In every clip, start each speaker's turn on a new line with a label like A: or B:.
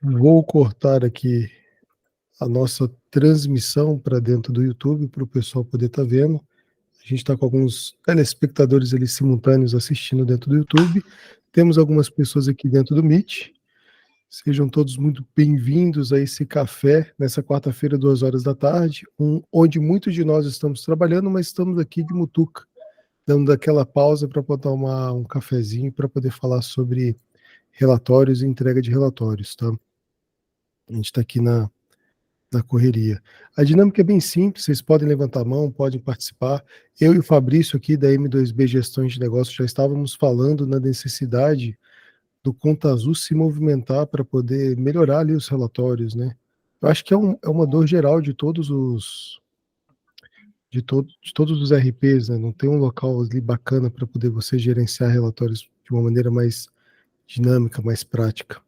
A: Vou cortar aqui a nossa transmissão para dentro do YouTube para o pessoal poder estar vendo. A gente está com alguns telespectadores ali simultâneos assistindo dentro do YouTube. Temos algumas pessoas aqui dentro do Meet. Sejam todos muito bem-vindos a esse café nessa quarta-feira, 2 horas da tarde, onde muitos de nós estamos trabalhando, mas estamos aqui de mutuca, dando aquela pausa para botar um cafezinho para poder falar sobre relatórios e entrega de relatórios, tá? A gente está aqui na correria. A dinâmica é bem simples, vocês podem levantar a mão, podem participar. Eu e o Fabrício aqui da M2B Gestões de Negócios já estávamos falando na necessidade do Conta Azul se movimentar para poder melhorar ali os relatórios, né? Eu acho que é uma dor geral de todos os de todos os RPs, né? Não tem um local ali bacana para poder você gerenciar relatórios de uma maneira mais dinâmica, mais prática.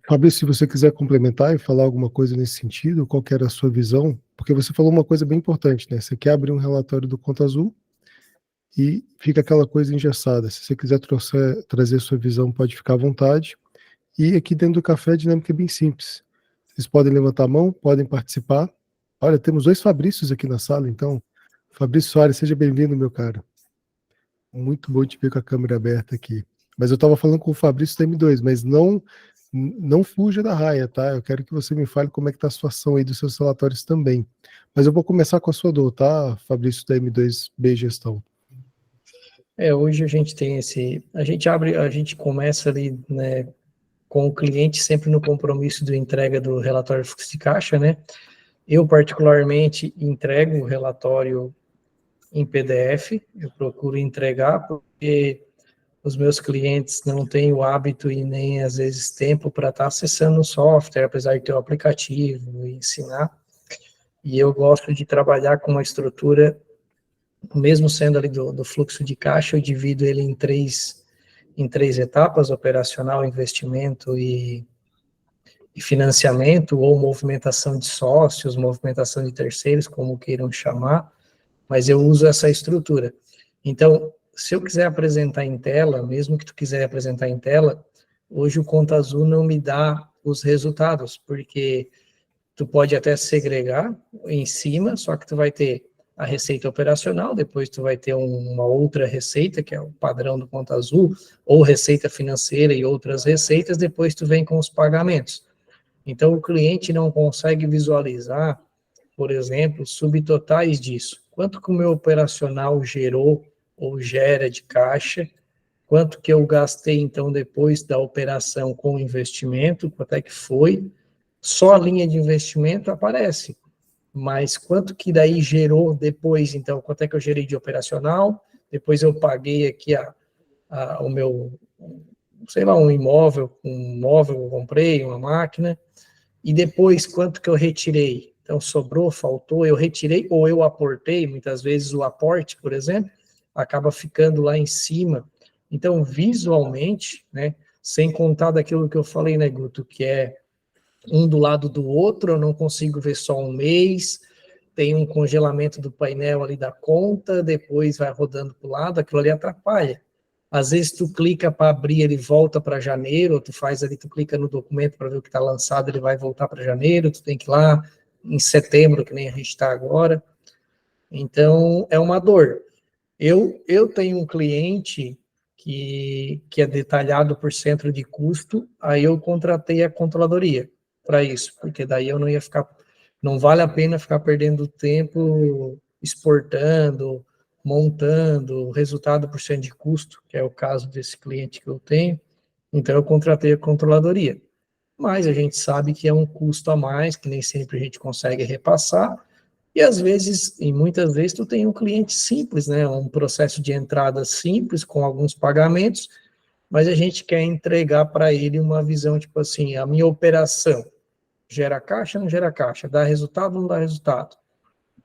A: Fabrício, se você quiser complementar e falar alguma coisa nesse sentido, qual que era a sua visão? Porque você falou uma coisa bem importante, né? Você quer abrir um relatório do Conta Azul e fica aquela coisa engessada. Se você quiser trazer sua visão, pode ficar à vontade. E aqui dentro do café a dinâmica é bem simples. Vocês podem levantar a mão, podem participar. Olha, temos 2 Fabrícios aqui na sala, então. Fabrício Soares, seja bem-vindo, meu caro. Muito bom te ver com a câmera aberta aqui. Mas eu estava falando com o Fabrício da M2, mas não fuja da raia, tá? Eu quero que você me fale como é que está a situação aí dos seus relatórios também. Mas eu vou começar com a sua dor, tá, Fabrício da M2B Gestão?
B: Hoje a gente tem a gente começa ali, né, com o cliente sempre no compromisso de entrega do relatório de fluxo de caixa, né? Eu, particularmente, entrego o relatório em PDF, eu procuro entregar porque os meus clientes não têm o hábito e nem, às vezes, tempo para estar acessando o software, apesar de ter o aplicativo e ensinar. E eu gosto de trabalhar com uma estrutura, mesmo sendo ali do fluxo de caixa, eu divido ele em três etapas: operacional, investimento e financiamento, ou movimentação de sócios, movimentação de terceiros, como queiram chamar, mas eu uso essa estrutura. Então, se eu quiser apresentar em tela, mesmo que tu quiser apresentar em tela, hoje o Conta Azul não me dá os resultados, porque tu pode até segregar em cima, só que tu vai ter a receita operacional, depois tu vai ter uma outra receita, que é o padrão do Conta Azul, ou receita financeira e outras receitas, depois tu vem com os pagamentos. Então, o cliente não consegue visualizar, por exemplo, subtotais disso. Quanto que o meu operacional gerou ou gera de caixa, quanto que eu gastei, então, depois da operação com investimento, quanto é que foi. Só a linha de investimento aparece, mas quanto que daí gerou depois, então, quanto é que eu gerei de operacional, depois eu paguei aqui o meu, sei lá, um móvel que eu comprei, uma máquina, e depois quanto que eu retirei. Então, sobrou, faltou, eu retirei ou eu aportei. Muitas vezes o aporte, por exemplo, acaba ficando lá em cima. Então, visualmente, né, sem contar daquilo que eu falei, né, Guto, que é um do lado do outro, eu não consigo ver só um mês, tem um congelamento do painel ali da conta, depois vai rodando para o lado, aquilo ali atrapalha. Às vezes tu clica para abrir, ele volta para janeiro, ou tu faz ali, tu clica no documento para ver o que está lançado, ele vai voltar para janeiro, tu tem que ir lá em setembro, que nem a gente está agora. Então, é uma dor. Eu tenho um cliente que é detalhado por centro de custo, aí eu contratei a controladoria para isso, porque daí eu não ia ficar, não vale a pena ficar perdendo tempo exportando, montando, resultado por cento de custo, que é o caso desse cliente que eu tenho, então eu contratei a controladoria. Mas a gente sabe que é um custo a mais, que nem sempre a gente consegue repassar, e às vezes, e muitas vezes, tu tem um cliente simples, né? Um processo de entrada simples, com alguns pagamentos, mas a gente quer entregar para ele uma visão, tipo assim, a minha operação gera caixa, não gera caixa, dá resultado, não dá resultado.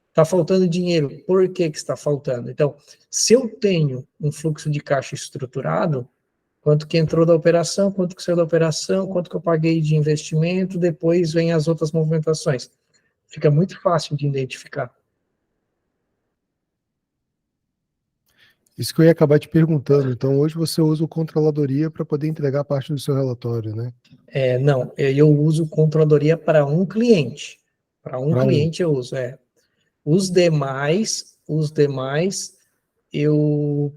B: Está faltando dinheiro, por que está faltando? Então, se eu tenho um fluxo de caixa estruturado, quanto que entrou da operação, quanto que saiu da operação, quanto que eu paguei de investimento, depois vem as outras movimentações. Fica muito fácil de identificar.
A: Isso que eu ia acabar te perguntando. Então, hoje você usa o Controladoria para poder entregar parte do seu relatório, né?
B: Não, eu uso controladoria para um cliente. Para um
A: Para um.
B: cliente eu uso, os demais eu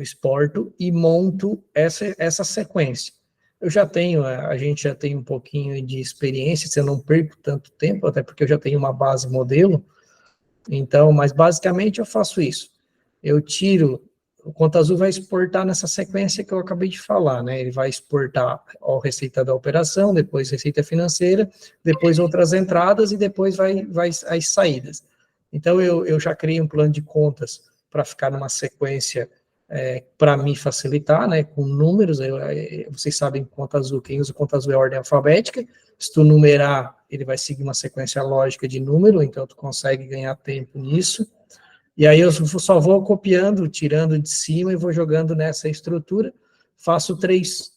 B: exporto e monto essa sequência. A gente já tem um pouquinho de experiência, se eu não perco tanto tempo, até porque eu já tenho uma base modelo, então, mas basicamente eu faço isso. Eu tiro, o Conta Azul vai exportar nessa sequência que eu acabei de falar, né? Ele vai exportar a receita da operação, depois receita financeira, depois outras entradas e depois vai as saídas. Então, eu já criei um plano de contas para ficar numa sequência para me facilitar, né? Com números, vocês sabem Conta Azul, quem usa Conta Azul é a ordem alfabética, se tu numerar, ele vai seguir uma sequência lógica de número, então tu consegue ganhar tempo nisso. E aí eu só vou copiando, tirando de cima e vou jogando nessa estrutura. Faço três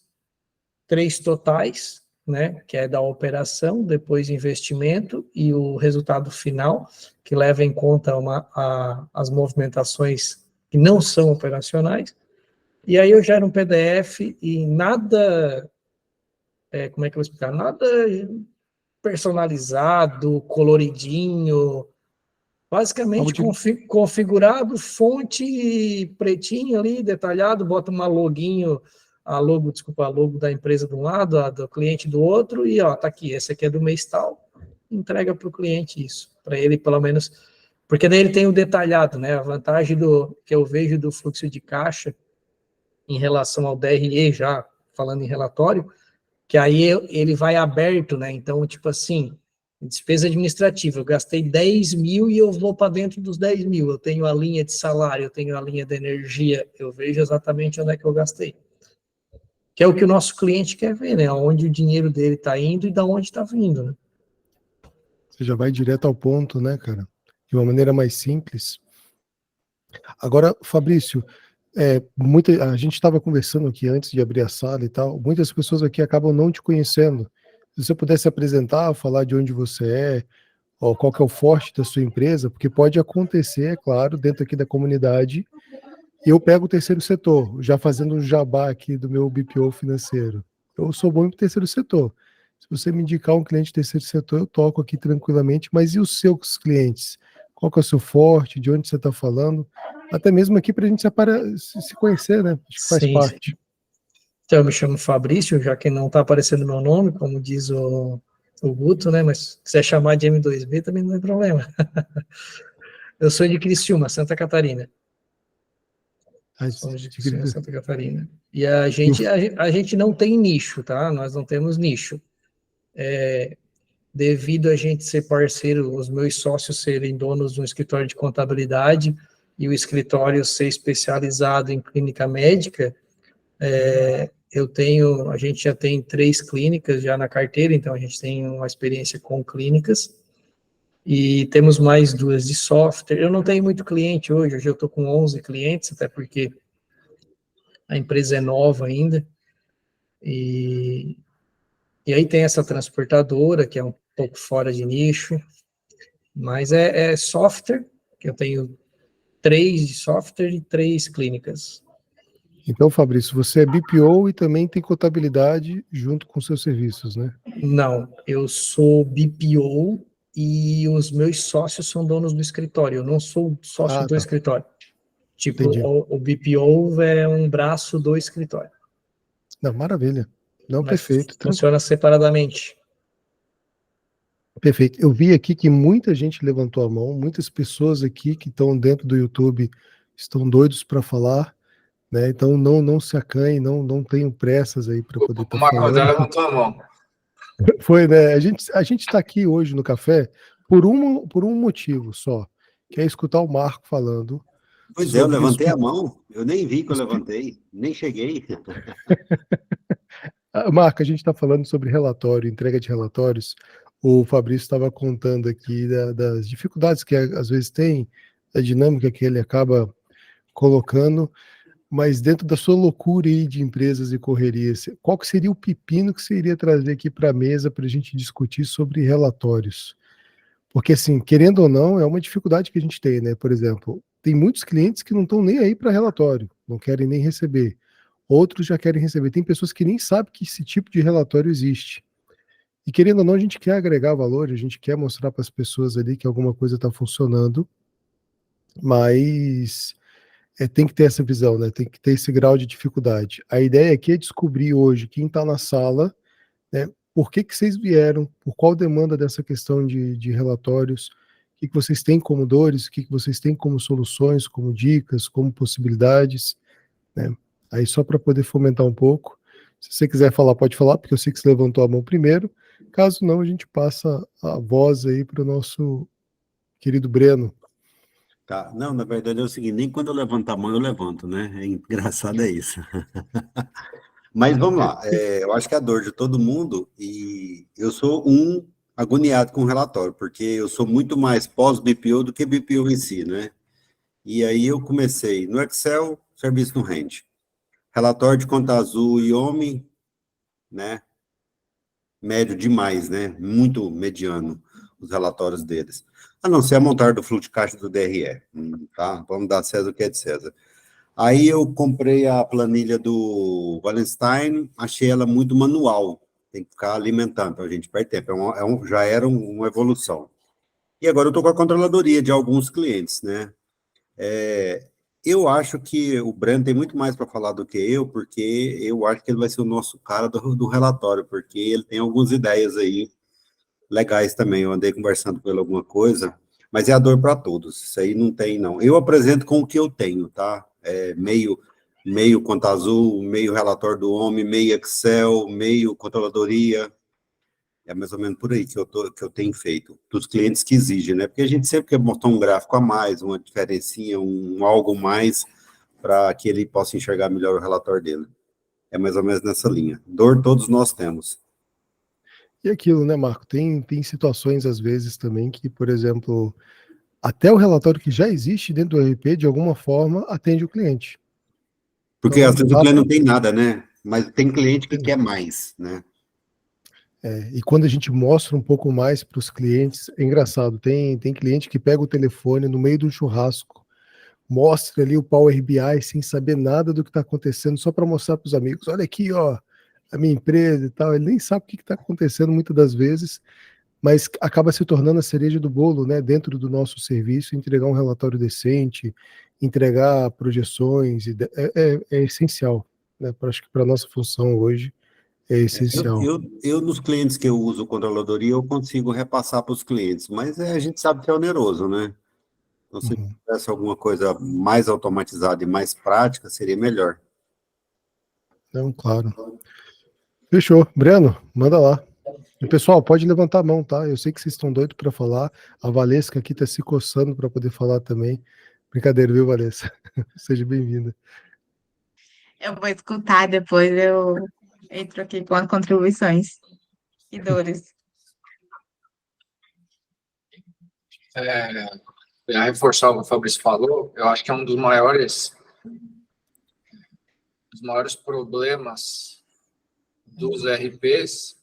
B: totais, né, que é da operação, depois investimento e o resultado final, que leva em conta as movimentações que não são operacionais. E aí eu gero um PDF e nada, como é que eu vou explicar? Nada personalizado, coloridinho,
A: Algo
B: basicamente
A: de,
B: configurado, fonte pretinho ali, detalhado, bota uma loginho, a logo da empresa de um lado, a do cliente do outro, e ó, tá aqui, esse aqui é do mês tal, entrega para o cliente isso, para ele pelo menos, porque daí ele tem o detalhado, né? A vantagem que eu vejo do fluxo de caixa em relação ao DRE, já falando em relatório, que aí ele vai aberto, né? Então, tipo assim, despesa administrativa, eu gastei 10 mil e eu vou para dentro dos 10 mil. Eu tenho a linha de salário, eu tenho a linha de energia, eu vejo exatamente onde é que eu gastei. Que é o que o nosso cliente quer ver, né? Onde o dinheiro dele está indo e da onde está vindo, né?
A: você já vai direto ao ponto, né, cara? De uma maneira mais simples. Agora, Fabrício, a gente estava conversando aqui antes de abrir a sala e tal. Muitas pessoas aqui acabam não te conhecendo. Se você pudesse apresentar, falar de onde você é, ou qual que é o forte da sua empresa, porque pode acontecer, é claro, dentro aqui da comunidade, eu pego o terceiro setor, já fazendo um jabá aqui do meu BPO financeiro. Eu sou bom no terceiro setor. Se você me indicar um cliente do terceiro setor, eu toco aqui tranquilamente, mas e os seus clientes? Qual que é o seu forte? De onde você está falando? Até mesmo aqui para a gente se conhecer, né? Acho que faz
B: Sim, sim.
A: parte.
B: Então, eu me chamo Fabrício, já que não está aparecendo meu nome, como diz o Guto, né? Mas se quiser chamar de M2B também não tem problema. Eu sou de Criciúma, Santa Catarina. Somos de Criciúma, Santa Catarina. E a gente não tem nicho, tá? Nós não temos nicho. Devido a gente ser parceiro, os meus sócios serem donos de um escritório de contabilidade e o escritório ser especializado em clínica médica, a gente já tem 3 clínicas já na carteira, então a gente tem uma experiência com clínicas, e temos mais 2 de software. Eu não tenho muito cliente hoje eu estou com 11 clientes, até porque a empresa é nova ainda, e aí tem essa transportadora, que é um pouco fora de nicho, mas é software, que eu tenho 3 de software e 3 clínicas.
A: Então, Fabrício, você é BPO e também tem contabilidade junto com seus serviços, né?
B: Não, eu sou BPO e os meus sócios são donos do escritório, eu não sou sócio do
A: Tá.
B: escritório. Tipo,
A: Entendi.
B: o BPO é um braço do escritório.
A: Não, maravilha. Não,
B: Mas
A: perfeito.
B: funciona separadamente.
A: Perfeito. Eu vi aqui que muita gente levantou a mão, muitas pessoas aqui que estão dentro do YouTube estão doidos para falar, né? Então não se acanhem, não tenham pressas aí para poder estar
C: O Marco já
A: falando.
C: levantou a mão.
A: Foi, né? A gente está aqui hoje no café por um motivo só, que é escutar o Marco falando
D: Pois é, eu
A: sobre
D: levantei a mão, eu nem vi que eu
A: os
D: levantei, nem cheguei.
A: Marco, a gente está falando sobre relatório, entrega de relatórios. O Fabrício estava contando aqui das dificuldades que às vezes tem, a dinâmica que ele acaba colocando, mas dentro da sua loucura aí de empresas e correrias, qual que seria o pepino que você iria trazer aqui para a mesa para a gente discutir sobre relatórios? Porque, assim, querendo ou não, é uma dificuldade que a gente tem, né? Por exemplo, tem muitos clientes que não estão nem aí para relatório, não querem nem receber. Outros já querem receber. Tem pessoas que nem sabem que esse tipo de relatório existe. E querendo ou não, a gente quer agregar valor, a gente quer mostrar para as pessoas ali que alguma coisa está funcionando, mas tem que ter essa visão, né? Tem que ter esse grau de dificuldade. A ideia aqui é descobrir hoje quem está na sala, né? Por que vocês vieram, por qual demanda dessa questão de relatórios, o que vocês têm como dores, o que vocês têm como soluções, como dicas, como possibilidades, né? Aí só para poder fomentar um pouco. Se você quiser falar, pode falar, porque eu sei que você levantou a mão primeiro. Caso não, a gente passa a voz aí para o nosso querido Breno.
D: Tá. Não, na verdade é o seguinte, nem quando eu levanto a mão eu levanto, né? É engraçado é isso. Mas vamos lá, eu acho que é a dor de todo mundo, e eu sou um agoniado com o relatório, porque eu sou muito mais pós-BPO do que BPO em si, né? E aí eu comecei no Excel, serviço não rende. Relatório de conta azul e homem, né? Médio demais, né? Muito mediano os relatórios deles. A não ser a montagem do fluxo de caixa do DRE, tá? Vamos dar César o que é de César. Aí eu comprei a planilha do Wallenstein, achei ela muito manual, tem que ficar alimentando, então a gente perde tempo, já era uma evolução. E agora eu estou com a controladoria de alguns clientes, né? Eu acho que o Breno tem muito mais para falar do que eu, porque eu acho que ele vai ser o nosso cara do relatório, porque ele tem algumas ideias aí legais também. Eu andei conversando com ele alguma coisa, mas é a dor para todos. Isso aí não tem, não. Eu apresento com o que eu tenho, tá? Meio conta azul, meio relatório do homem, meio Excel, meio controladoria. É mais ou menos por aí que eu tenho feito. Dos clientes que exigem, né? Porque a gente sempre quer botar um gráfico a mais, uma diferencinha, algo mais, para que ele possa enxergar melhor o relatório dele. É mais ou menos nessa linha. Dor todos nós temos.
A: E aquilo, né, Marco? Tem situações, às vezes, também, que, por exemplo, até o relatório que já existe dentro do RP, de alguma forma, atende o cliente.
D: Porque
A: Então,
D: às vezes o cliente não tem nada, né? Mas tem cliente que
A: Sim.
D: quer mais, né?
A: E quando a gente mostra um pouco mais para os clientes, é engraçado, tem cliente que pega o telefone no meio do churrasco, mostra ali o Power BI sem saber nada do que está acontecendo, só para mostrar para os amigos, olha aqui, ó, a minha empresa e tal, ele nem sabe o que está acontecendo muitas das vezes, mas acaba se tornando a cereja do bolo, né, dentro do nosso serviço, entregar um relatório decente, entregar projeções, é essencial, né, acho que para a nossa função hoje é essencial.
D: Nos clientes que eu uso controladoria, eu consigo repassar para os clientes, mas a gente sabe que é oneroso, né? Então, se tivesse alguma coisa mais automatizada e mais prática, seria melhor.
A: Então, claro. Fechou. Breno, manda lá. E, pessoal, pode levantar a mão, tá? Eu sei que vocês estão doidos para falar. A Valesca aqui está se coçando para poder falar também. Brincadeira, viu, Valesca? Seja bem-vinda.
C: Eu vou escutar, depois eu entro aqui com as contribuições e dores.
E: A reforçar o que o Fabrício falou, eu acho que é um dos maiores problemas dos RPs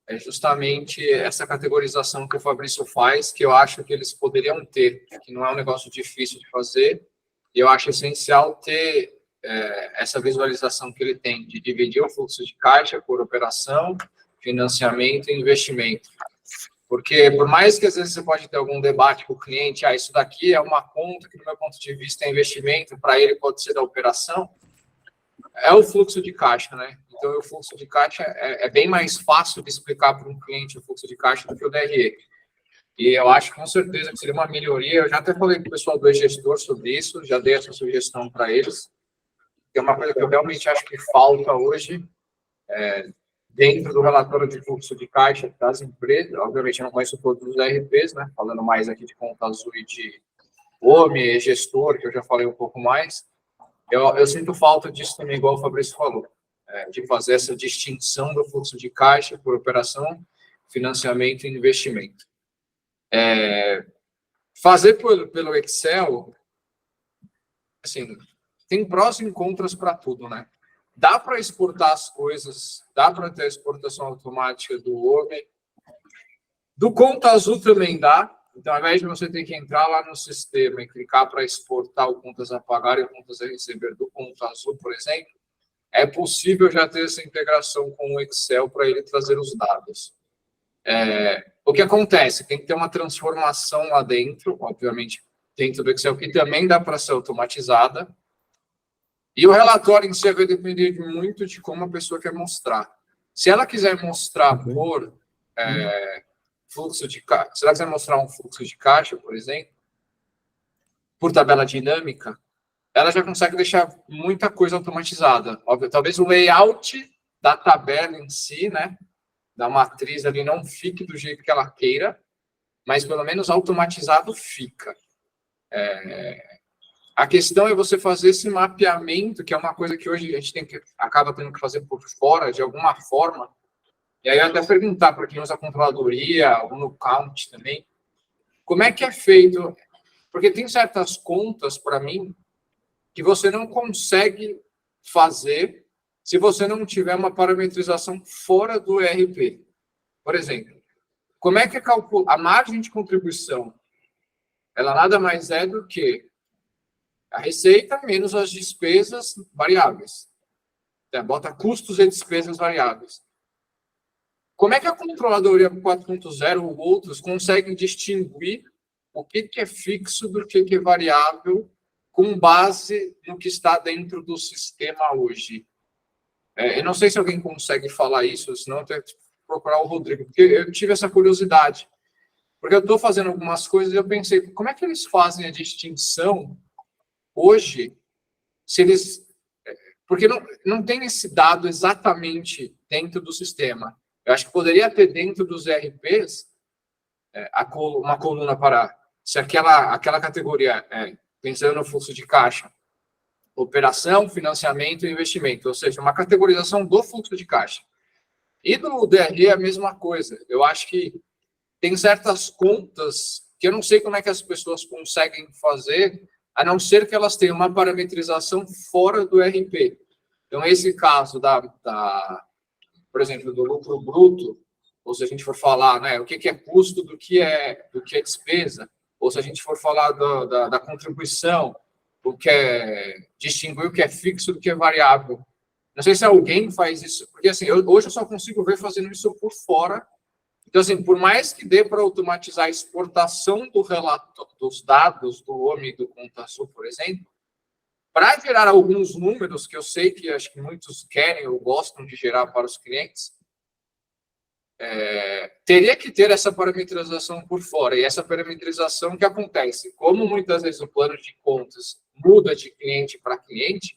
E: é justamente essa categorização que o Fabrício faz, que eu acho que eles poderiam ter, que não é um negócio difícil de fazer, e eu acho essencial ter essa visualização que ele tem, de dividir o fluxo de caixa por operação, financiamento e investimento. Porque, por mais que às vezes você pode ter algum debate com o cliente, isso daqui é uma conta que, do meu ponto de vista, é investimento, para ele pode ser da operação, é o fluxo de caixa, né? Então, o fluxo de caixa é bem mais fácil de explicar para um cliente o fluxo de caixa do que o DRE. E eu acho, com certeza, que seria uma melhoria. Eu já até falei com o pessoal do e-gestor sobre isso, já dei essa sugestão para eles. É uma coisa que eu realmente acho que falta hoje, dentro do relatório de fluxo de caixa das empresas. Obviamente, eu não conheço todos os RPs, né? Falando mais aqui de conta azul e de OMI, e-gestor, que eu já falei um pouco mais. Eu sinto falta disso também, igual o Fabrício falou, de fazer essa distinção do fluxo de caixa por operação, financiamento e investimento. Fazer pelo Excel, assim, tem prós e contras para tudo, né? Dá para exportar as coisas, dá para ter a exportação automática do OMI. Do Conta Azul também dá, Então, ao invés de você ter que entrar lá no sistema e clicar para exportar o contas a pagar e o contas a receber do Conta Azul, por exemplo, é possível já ter essa integração com o Excel para ele trazer os dados. O que acontece? Tem que ter uma transformação lá dentro, obviamente, dentro do Excel, que também dá para ser automatizada. E o relatório em si vai depender muito de como a pessoa quer mostrar. Se ela quiser mostrar por fluxo de caixa, se ela quiser mostrar um fluxo de caixa, por exemplo, por tabela dinâmica, ela já consegue deixar muita coisa automatizada. Óbvio, talvez o layout da tabela em si, né, da matriz ali não fique do jeito que ela queira, mas pelo menos automatizado fica. A questão é você fazer esse mapeamento, que é uma coisa que hoje a gente acaba tendo que fazer por fora, de alguma forma. E aí eu até perguntar para quem usa a controladoria, ou no Count também, como é que é feito? Porque tem certas contas, para mim, que você não consegue fazer se você não tiver uma parametrização fora do ERP. Por exemplo, como é que é calcula a margem de contribuição? Ela nada mais é do que a receita menos as despesas variáveis. Bota custos e despesas variáveis. Como é que a controladoria 4.0 ou outros conseguem distinguir o que é fixo do que é variável com base no que está dentro do sistema hoje? Eu não sei se alguém consegue falar isso, senão eu tenho que procurar o Rodrigo, porque eu tive essa curiosidade. Porque eu estou fazendo algumas coisas e eu pensei, como é que eles fazem a distinção hoje, se eles... Porque não tem esse dado exatamente dentro do sistema. Eu acho que poderia ter dentro dos ERPs uma coluna para... Se aquela categoria, pensando no fluxo de caixa, operação, financiamento e investimento, ou seja, uma categorização do fluxo de caixa. E do DRE é a mesma coisa. Eu acho que tem certas contas que eu não sei como é que as pessoas conseguem fazer, a não ser que elas tenham uma parametrização fora do ERP. Então, esse caso por exemplo, do lucro bruto, ou se a gente for falar, né, o que é custo do que é despesa, ou se a gente for falar da contribuição, distinguir o que é fixo do que é variável. Não sei se alguém faz isso, porque assim, hoje eu só consigo ver fazendo isso por fora. Então, assim, por mais que dê para automatizar a exportação dos dados do OMI e do Conta Azul, por exemplo, para gerar alguns números que eu sei que acho que muitos querem ou gostam de gerar para os clientes, teria que ter essa parametrização por fora. E essa parametrização que acontece, como muitas vezes o plano de contas muda de cliente para cliente,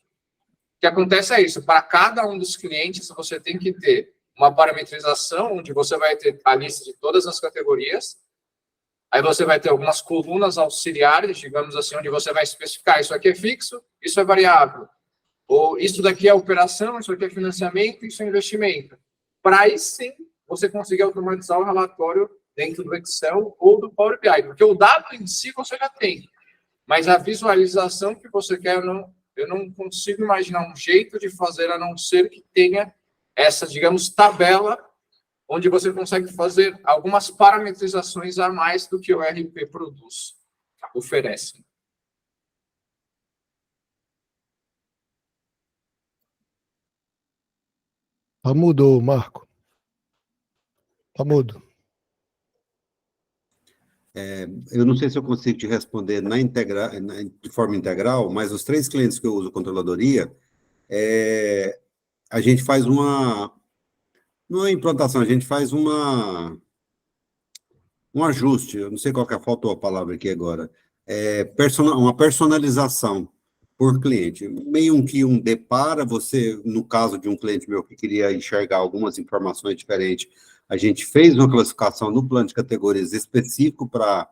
E: o que acontece é isso, para cada um dos clientes você tem que ter uma parametrização onde você vai ter a lista de todas as categorias, aí você vai ter algumas colunas auxiliares, digamos assim, onde você vai especificar isso aqui é fixo, isso é variável, ou isso daqui é operação, isso aqui é financiamento, isso é investimento. Para aí sim você conseguir automatizar o relatório dentro do Excel ou do Power BI, porque o dado em si você já tem, mas a visualização que você quer, eu não consigo imaginar um jeito de fazer a não ser que tenha essa, digamos, tabela onde você consegue fazer algumas parametrizações a mais do que o ERP produz, oferece.
A: Tá mudo, Marco. Tá mudo.
D: Eu não sei se eu consigo te responder de forma integral, mas os 3 clientes que eu uso controladoria, a gente faz não é implantação, a gente faz um ajuste, eu não sei qual que é, faltou a palavra aqui agora, uma personalização por cliente, meio que depara você, no caso de um cliente meu que queria enxergar algumas informações diferentes, a gente fez uma classificação no plano de categorias específico para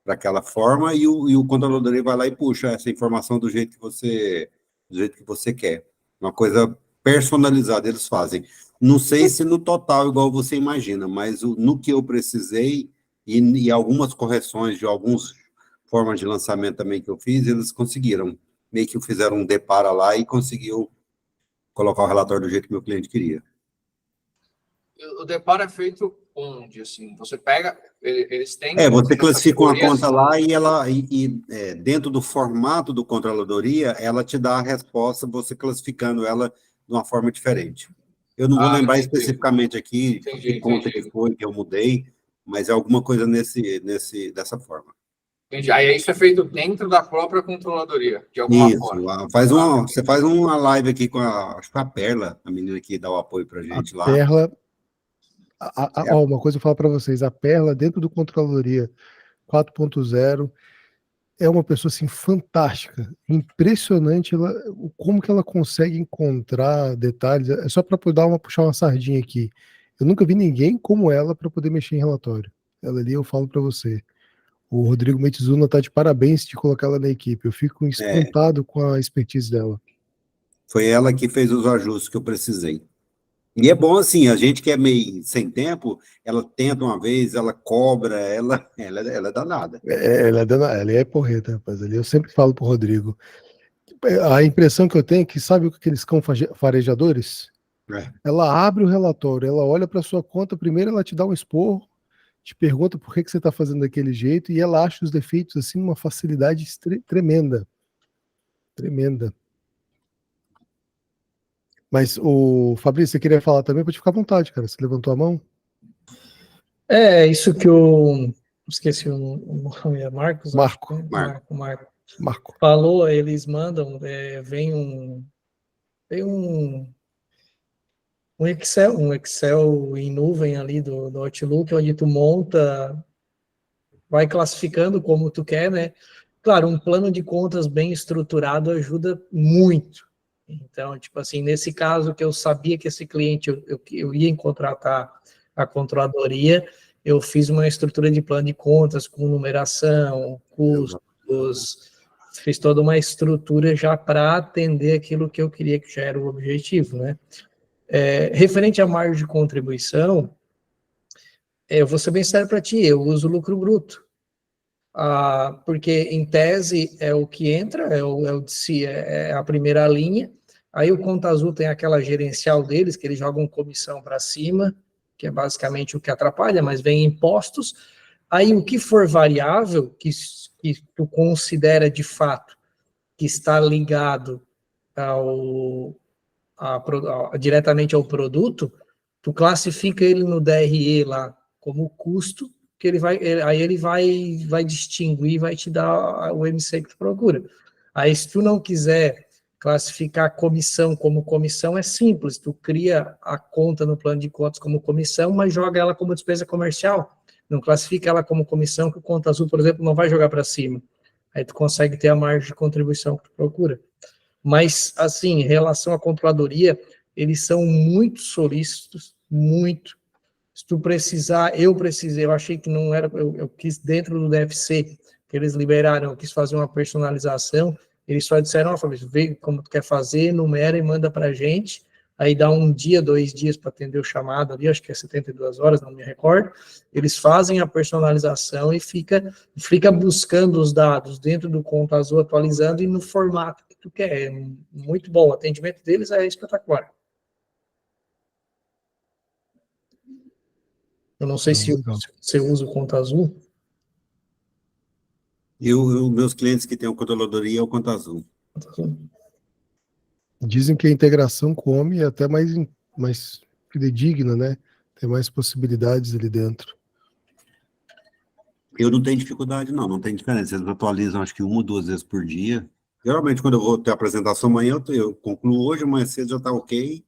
D: aquela forma e o controlador vai lá e puxa essa informação do jeito que você quer. Uma coisa personalizada eles fazem. Não sei se no total igual você imagina, mas no que eu precisei e algumas correções de algumas formas de lançamento também que eu fiz, eles conseguiram. Meio que fizeram um depara lá e conseguiu colocar o relatório do jeito que meu cliente queria.
E: O deparo é feito onde, assim? Você pega, eles têm...
D: Você classifica uma
E: categorias.
D: conta lá e ela, dentro do formato do controladoria, ela te dá a resposta, você classificando ela de uma forma diferente. Eu não vou lembrar
E: Entendi.
D: especificamente aqui
E: Entendi,
D: que conta
E: entendi.
D: que foi, que eu mudei, mas é alguma coisa dessa forma.
E: Entendi. Aí isso é feito dentro da própria controladoria, de alguma
D: Isso,
E: forma.
D: você faz uma live aqui com acho que a Perla, a menina que dá o apoio pra gente
A: A
D: lá.
A: Perla, uma coisa eu vou falar para vocês, a Perla dentro do Controladoria 4.0 é uma pessoa assim fantástica, impressionante como que ela consegue encontrar detalhes. É só para puxar uma sardinha aqui. Eu nunca vi ninguém como ela para poder mexer em relatório. Ela ali eu falo para você. O Rodrigo Metizuna está de parabéns de colocar ela na equipe. Eu fico espantado com a expertise dela.
D: Foi ela que fez os ajustes que eu precisei. E é bom assim, a gente que é meio sem tempo, ela tenta uma vez, ela cobra, ela é danada.
A: Ela é porreta, rapaz. Ali eu sempre falo pro Rodrigo. A impressão que eu tenho é que, sabe aqueles cão farejadores?
D: É.
A: Ela abre o relatório, ela olha para sua conta, primeiro ela te dá um esporro, te pergunta por que você está fazendo daquele jeito, e ela acha os defeitos assim, uma facilidade tremenda. Tremenda. Mas o Fabrício, você queria falar também? Pode ficar à vontade, cara. Você levantou a mão?
B: Isso que eu esqueci o nome, é Marcos?
A: Marco.
B: Acho, né?
A: Marco.
B: Falou, eles mandam, vem um Excel em nuvem ali do Outlook, onde tu monta, vai classificando como tu quer, né? Claro, um plano de contas bem estruturado ajuda muito. Então, tipo assim, nesse caso que eu sabia que esse cliente, eu ia contratar a controladoria, eu fiz uma estrutura de plano de contas com numeração, custos, fiz toda uma estrutura já para atender aquilo que eu queria, que já era o objetivo, né? Referente à margem de contribuição, eu vou ser bem sério para ti, eu uso lucro bruto. Porque em tese é o que entra, é a primeira linha. Aí o Conta Azul tem aquela gerencial deles, que eles jogam comissão para cima, que é basicamente o que atrapalha, mas vem impostos. Aí o que for variável, que tu considera de fato que está ligado diretamente ao produto, tu classifica ele no DRE lá como custo, que ele vai distinguir, vai te dar o MC que tu procura. Aí, se tu não quiser classificar comissão como comissão, é simples, tu cria a conta no plano de contas como comissão, mas joga ela como despesa comercial, não classifica ela como comissão, que o Conta Azul, por exemplo, não vai jogar para cima. Aí tu consegue ter a margem de contribuição que tu procura. Mas, assim, em relação à controladoria, eles são muito solícitos, muito. Se tu precisar, eu achei que não era, eu quis dentro do DFC, que eles liberaram, eu quis fazer uma personalização, eles só disseram, Fabrício, vê como tu quer fazer, numera e manda pra gente, aí dá 1 dia, 2 dias para atender o chamado ali, acho que é 72 horas, não me recordo, eles fazem a personalização e fica buscando os dados dentro do Conta Azul, atualizando e no formato que tu quer, é muito bom, o atendimento deles é espetacular. Eu não sei se você usa o Conta Azul.
D: E os meus clientes que têm o controladoria é o Conta Azul.
A: Dizem que a integração com o homem é até mais fidedigna, né? Tem mais possibilidades ali dentro.
D: Eu não tenho dificuldade, não tem diferença. Eles atualizam, acho que 1 ou 2 vezes por dia. Geralmente, quando eu vou ter a apresentação amanhã, eu concluo hoje, amanhã cedo já está ok.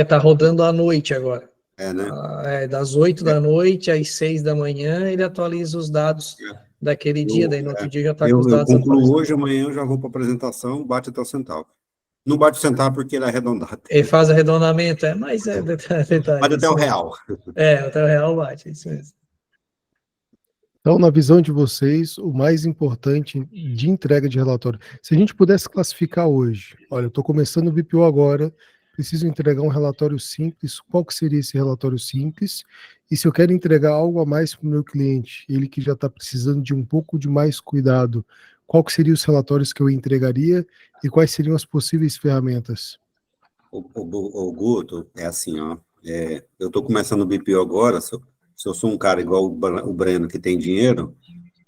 B: Tá rodando à noite agora.
D: Né?
B: Das 8 da noite às 6 da manhã, ele atualiza os dados daquele dia, daí no outro dia já está com os dados
D: atualizados. Eu concluo
B: atualizados.
D: hoje, amanhã eu já vou para a apresentação, bate até o centavo. Não bate o centavo porque ele é arredondado.
B: Ele faz arredondamento, mas é detalhe.
D: Bate até o real.
B: Até o real bate, é isso mesmo.
A: Então, na visão de vocês, o mais importante de entrega de relatório, se a gente pudesse classificar hoje, olha, eu estou começando o BPO agora, preciso entregar um relatório simples, qual que seria esse relatório simples? E se eu quero entregar algo a mais para o meu cliente, ele que já está precisando de um pouco de mais cuidado, qual que seriam os relatórios que eu entregaria e quais seriam as possíveis ferramentas?
D: O Guto, é assim, ó, eu estou começando o BPO agora, se eu sou um cara igual o Breno, que tem dinheiro,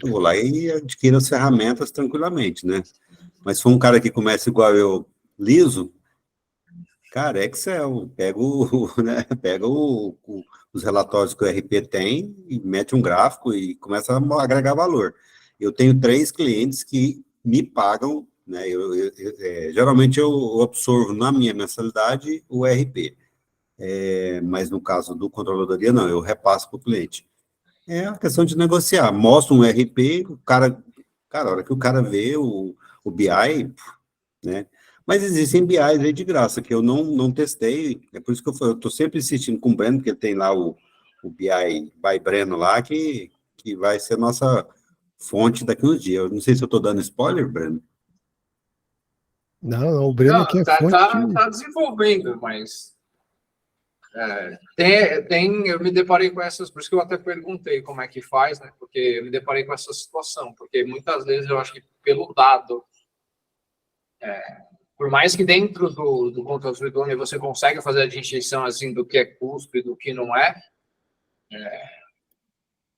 D: eu vou lá e adquiro as ferramentas tranquilamente, né? Mas se for um cara que começa igual eu, liso, cara, Excel, né, os relatórios que o RP tem e mete um gráfico e começa a agregar valor. Eu tenho 3 clientes que me pagam, né, geralmente eu absorvo na minha mensalidade o RP, mas no caso do controladoria, não, eu repasso para o cliente. É uma questão de negociar, mostra um RP, a hora que o cara vê o BI, né? Mas existem BIs aí de graça, que eu não testei, é por isso que eu estou sempre insistindo com o Breno, porque tem lá o BI by Breno lá, que vai ser nossa fonte daqui uns dias. Eu não sei se eu estou dando spoiler, Breno.
A: Não, o Breno aqui é fonte
E: Tá desenvolvendo, mas eu me deparei com essas, por isso que eu até perguntei como é que faz, né? Porque eu me deparei com essa situação, porque muitas vezes eu acho que pelo dado, por mais que dentro do controle do homem você consegue fazer a distinção assim do que é custo e do que não é,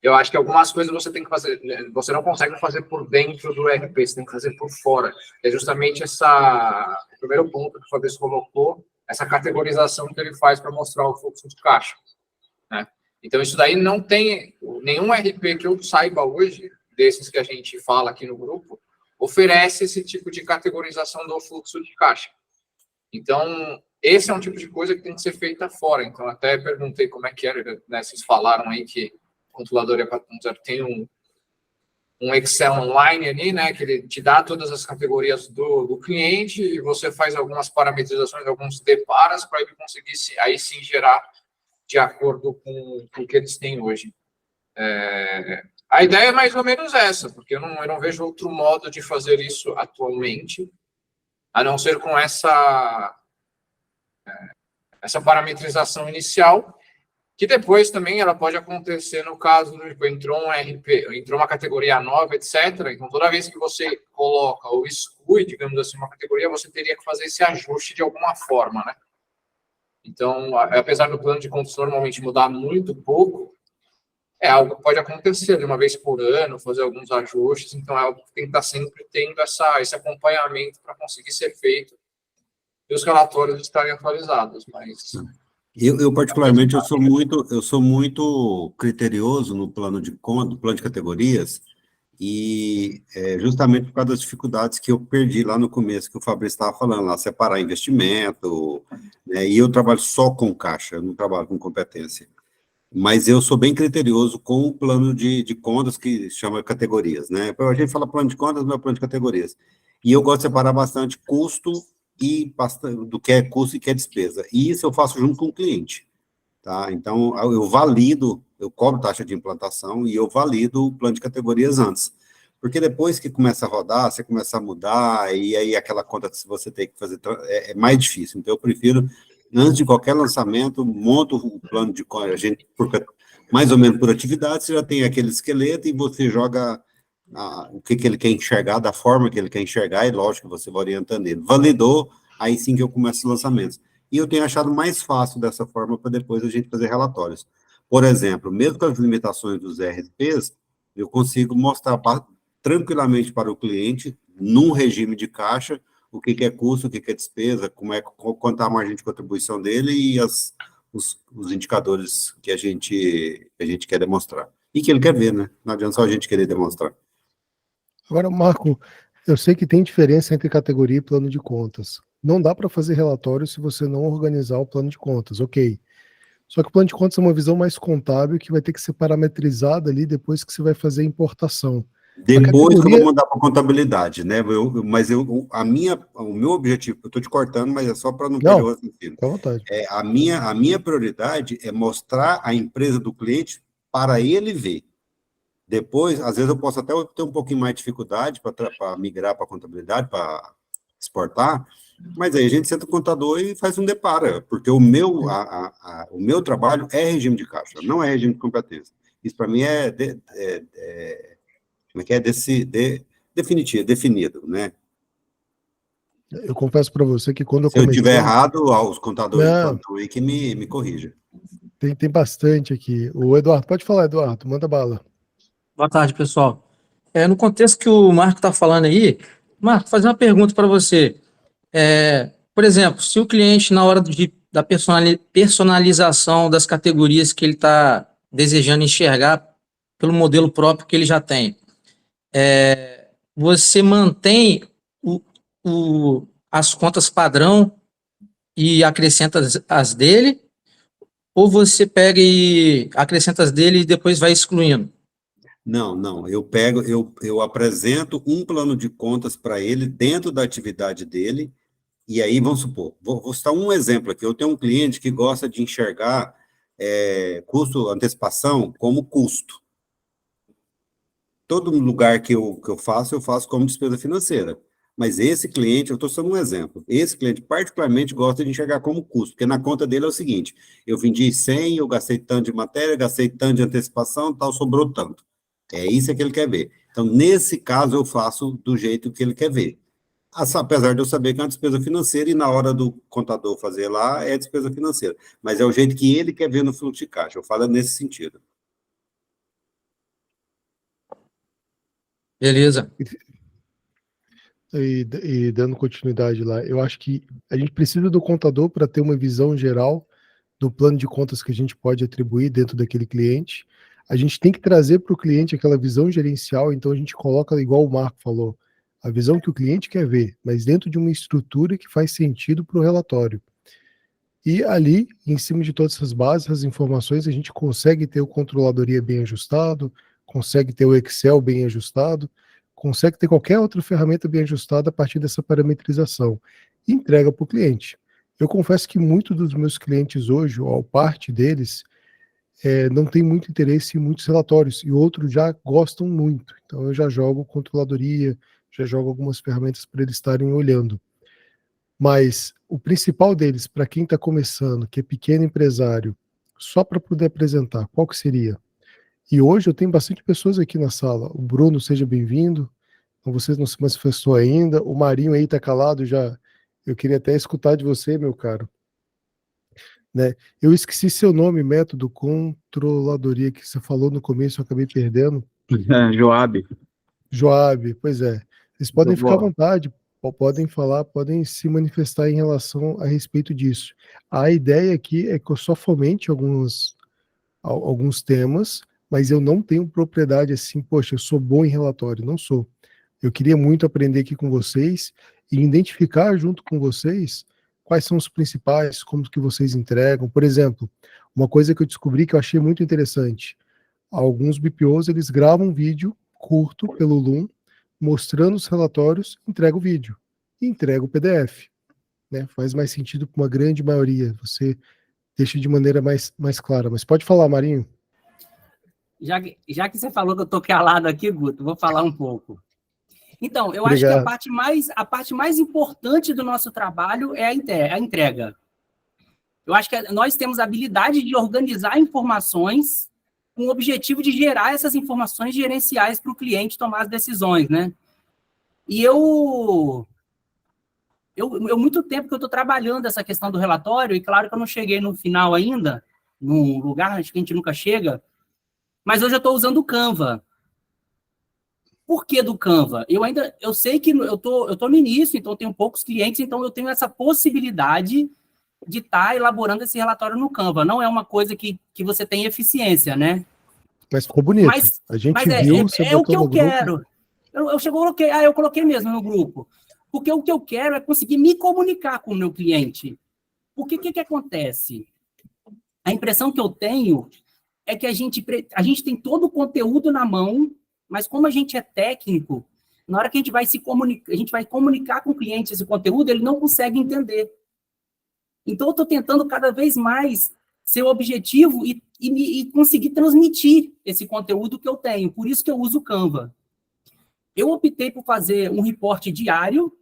E: eu acho que algumas coisas você tem que fazer, você não consegue fazer por dentro do ERP, você tem que fazer por fora. É justamente o primeiro ponto que o Fabrício colocou, essa categorização que ele faz para mostrar o fluxo de caixa, né? Então, isso daí não tem nenhum ERP que eu saiba hoje, desses que a gente fala aqui no grupo, oferece esse tipo de categorização do fluxo de caixa. Então, esse é um tipo de coisa que tem que ser feita fora. Então, até perguntei como é que era, né? Vocês falaram aí que o controlador 4.0 tem um Excel online ali, né? Que ele te dá todas as categorias do cliente e você faz algumas parametrizações, alguns deparas para ele conseguir, aí sim, gerar de acordo com o que eles têm hoje. A ideia é mais ou menos essa, porque eu não vejo outro modo de fazer isso atualmente, a não ser com essa parametrização inicial, que depois também ela pode acontecer no caso, entrou um RP, entrou uma categoria nova, etc. Então, toda vez que você coloca ou exclui, digamos assim, uma categoria, você teria que fazer esse ajuste de alguma forma, né? Então, apesar do plano de contas normalmente mudar muito pouco, é algo que pode acontecer de uma vez por ano, fazer alguns ajustes, então é algo que tem que estar sempre tendo esse acompanhamento para conseguir ser feito e os relatórios estarem atualizados, mas...
D: Eu particularmente, eu sou muito criterioso no plano de conta, no plano de categorias, e justamente por causa das dificuldades que eu perdi lá no começo, que o Fabrício estava falando, lá, separar investimento, né, e eu trabalho só com caixa, eu não trabalho com competência. Mas eu sou bem criterioso com o plano de contas, que chama categorias, né? A gente fala plano de contas, não é plano de categorias. E eu gosto de separar bastante custo do que é custo e que é despesa. E isso eu faço junto com o cliente, tá? Então, eu cobro taxa de implantação e eu valido o plano de categorias antes. Porque depois que começa a rodar, você começa a mudar, e aí aquela conta que você tem que fazer é mais difícil. Então, eu prefiro, antes de qualquer lançamento, monto o plano de conta, mais ou menos por atividade, você já tem aquele esqueleto e você joga o que ele quer enxergar, da forma que ele quer enxergar, e lógico que você vai orientando ele. Validou, aí sim que eu começo os lançamentos. E eu tenho achado mais fácil dessa forma para depois a gente fazer relatórios. Por exemplo, mesmo com as limitações dos RPs, eu consigo mostrar tranquilamente para o cliente, num regime de caixa, o que é custo, o que é despesa, quanto a margem de contribuição dele e os indicadores que a gente quer demonstrar. E que ele quer ver, né? Não adianta só a gente querer demonstrar.
A: Agora, Marco, eu sei que tem diferença entre categoria e plano de contas. Não dá para fazer relatório se você não organizar o plano de contas, ok. Só que o plano de contas é uma visão mais contábil que vai ter que ser parametrizada ali depois que você vai fazer a importação.
D: Depois que eu vou mandar para a contabilidade, né? O meu objetivo, eu estou te cortando, mas é só para não perder o raciocínio.
A: Fica à vontade.
D: A minha prioridade é mostrar a empresa do cliente para ele ver. Depois, às vezes eu posso até ter um pouquinho mais de dificuldade para migrar para a contabilidade, para exportar, mas aí a gente senta o contador e faz um depara, porque o meu trabalho é regime de caixa, não é regime de competência. Isso para mim definido, né?
A: Eu confesso para você que quando eu
D: Se eu
A: comecei...
D: estiver errado, os contadores de
A: Não,
D: plantão aí que me corrijam.
A: tem bastante aqui. O Eduardo, pode falar, Eduardo, manda bala.
F: Boa tarde, pessoal. No contexto que o Marco está falando aí, Marco, fazer uma pergunta para você. Por exemplo, se o cliente, na hora da personalização das categorias que ele está desejando enxergar pelo modelo próprio que ele já tem, você mantém as contas padrão e acrescenta as dele, ou você pega e acrescenta as dele e depois vai excluindo?
D: Não, eu apresento um plano de contas para ele dentro da atividade dele, e aí, vamos supor, vou citar um exemplo aqui, eu tenho um cliente que gosta de enxergar custo, antecipação como custo. Todo lugar que eu faço como despesa financeira. Mas esse cliente, eu estou sendo um exemplo, esse cliente particularmente gosta de enxergar como custo, porque na conta dele é o seguinte, eu vendi 100, eu gastei tanto de matéria, gastei tanto de antecipação, tal, sobrou tanto. É isso que ele quer ver. Então, nesse caso, eu faço do jeito que ele quer ver. Apesar de eu saber que é uma despesa financeira, e na hora do contador fazer lá, é despesa financeira. Mas é o jeito que ele quer ver no fluxo de caixa. Eu falo nesse sentido.
F: Beleza.
A: E dando continuidade lá, eu acho que a gente precisa do contador para ter uma visão geral do plano de contas que a gente pode atribuir dentro daquele cliente. A gente tem que trazer para o cliente aquela visão gerencial, então a gente coloca, igual o Marco falou, a visão que o cliente quer ver, mas dentro de uma estrutura que faz sentido para o relatório. E ali, em cima de todas essas bases, as informações, a gente consegue ter o controladoria bem ajustado, consegue ter o Excel bem ajustado, consegue ter qualquer outra ferramenta bem ajustada a partir dessa parametrização. E entrega para o cliente. Eu confesso que muitos dos meus clientes hoje, ou parte deles, não tem muito interesse em muitos relatórios, e outros já gostam muito. Então eu já jogo controladoria, já jogo algumas ferramentas para eles estarem olhando. Mas o principal deles, para quem está começando, que é pequeno empresário, só para poder apresentar, qual que seria? E hoje eu tenho bastante pessoas aqui na sala. O Bruno, seja bem-vindo. Você não se manifestou ainda. O Marinho aí está calado já. Eu queria até escutar de você, meu caro. Né? Eu esqueci seu nome, método controladoria, que você falou no começo, eu acabei perdendo.
G: Joab.
A: Joab, pois é. Vocês podem ficar à vontade, podem falar, podem se manifestar em relação a respeito disso. A ideia aqui é que eu só fomente alguns temas, mas eu não tenho propriedade assim, poxa, eu sou bom em relatório, não sou. Eu queria muito aprender aqui com vocês e identificar junto com vocês quais são os principais, como que vocês entregam. Por exemplo, uma coisa que eu descobri que eu achei muito interessante, alguns BPOs, eles gravam um vídeo curto pelo Loom, mostrando os relatórios, entrega o vídeo e entrega o PDF. Né? Faz mais sentido para uma grande maioria, você deixa de maneira mais clara. Mas pode falar, Marinho.
G: Já que você falou que eu estou calado aqui, Guto, vou falar um pouco. Então, eu
A: Obrigado.
G: acho que a parte mais importante do nosso trabalho é a entrega. Eu acho que nós temos a habilidade de organizar informações com o objetivo de gerar essas informações gerenciais para o cliente tomar as decisões, né? E eu muito tempo que eu estou trabalhando essa questão do relatório, e claro que eu não cheguei no final ainda, num lugar, acho que a gente nunca chega, mas hoje eu estou usando o Canva. Por que do Canva? Eu sei que eu tô no início, então eu tenho poucos clientes, então eu tenho essa possibilidade de estar elaborando esse relatório no Canva. Não é uma coisa que você tem eficiência, né?
A: Mas ficou bonito. A gente viu, você botou
G: o que eu
A: no grupo.
G: quero. Eu coloquei mesmo no grupo. Porque o que eu quero é conseguir me comunicar com o meu cliente. Porque o que acontece? A impressão que eu tenho é que a gente tem todo o conteúdo na mão, mas como a gente é técnico, na hora que a gente vai comunicar com o cliente esse conteúdo, ele não consegue entender. Então, eu estou tentando cada vez mais ser objetivo e conseguir transmitir esse conteúdo que eu tenho. Por isso que eu uso o Canva. Eu optei por fazer um reporte diário,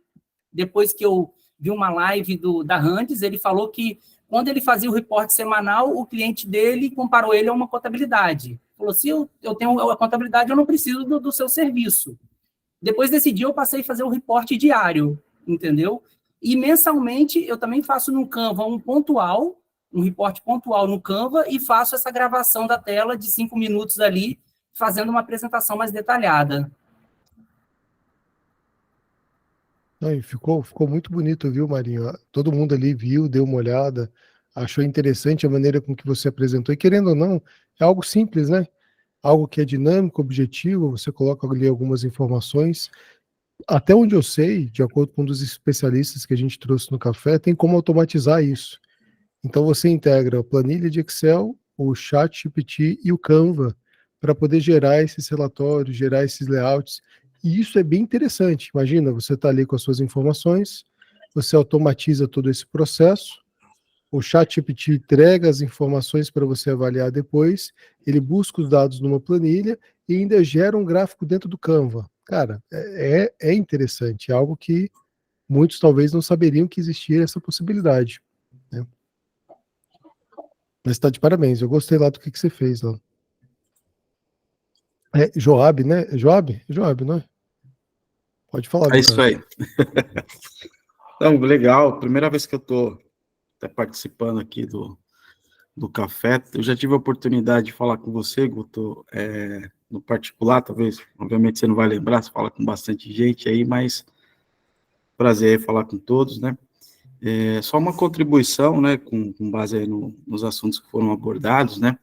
G: depois que eu vi uma live da Randes, ele falou que quando ele fazia o reporte semanal, o cliente dele comparou ele a uma contabilidade. Falou, se eu tenho a contabilidade, eu não preciso do seu serviço. Depois desse dia, eu passei a fazer o reporte diário, entendeu? E mensalmente eu também faço no Canva um reporte pontual no Canva e faço essa gravação da tela de 5 minutos ali, fazendo uma apresentação mais detalhada.
A: Aí, ficou muito bonito, viu, Marinho? Todo mundo ali viu, deu uma olhada, achou interessante a maneira com que você apresentou. E querendo ou não, é algo simples, né? Algo que é dinâmico, objetivo, você coloca ali algumas informações. Até onde eu sei, de acordo com um dos especialistas que a gente trouxe no café, tem como automatizar isso. Então você integra a planilha de Excel, o ChatGPT e o Canva para poder gerar esses relatórios, gerar esses layouts. E isso é bem interessante. Imagina, você está ali com as suas informações, você automatiza todo esse processo, o ChatGPT entrega as informações para você avaliar depois, ele busca os dados numa planilha e ainda gera um gráfico dentro do Canva. Cara, é interessante, é algo que muitos talvez não saberiam que existia essa possibilidade, né? Mas está de parabéns, eu gostei lá do que você fez lá. É Joab, né? É Joab? É Joab, não é? Pode falar,
H: É
A: meu
H: isso
A: cara.
H: aí. Então, legal. Primeira vez que eu estou participando aqui do café. Eu já tive a oportunidade de falar com você, Guto, no particular, talvez, obviamente você não vai lembrar, você fala com bastante gente aí, mas prazer falar com todos, né? Só uma contribuição, né, com base aí nos assuntos que foram abordados, né?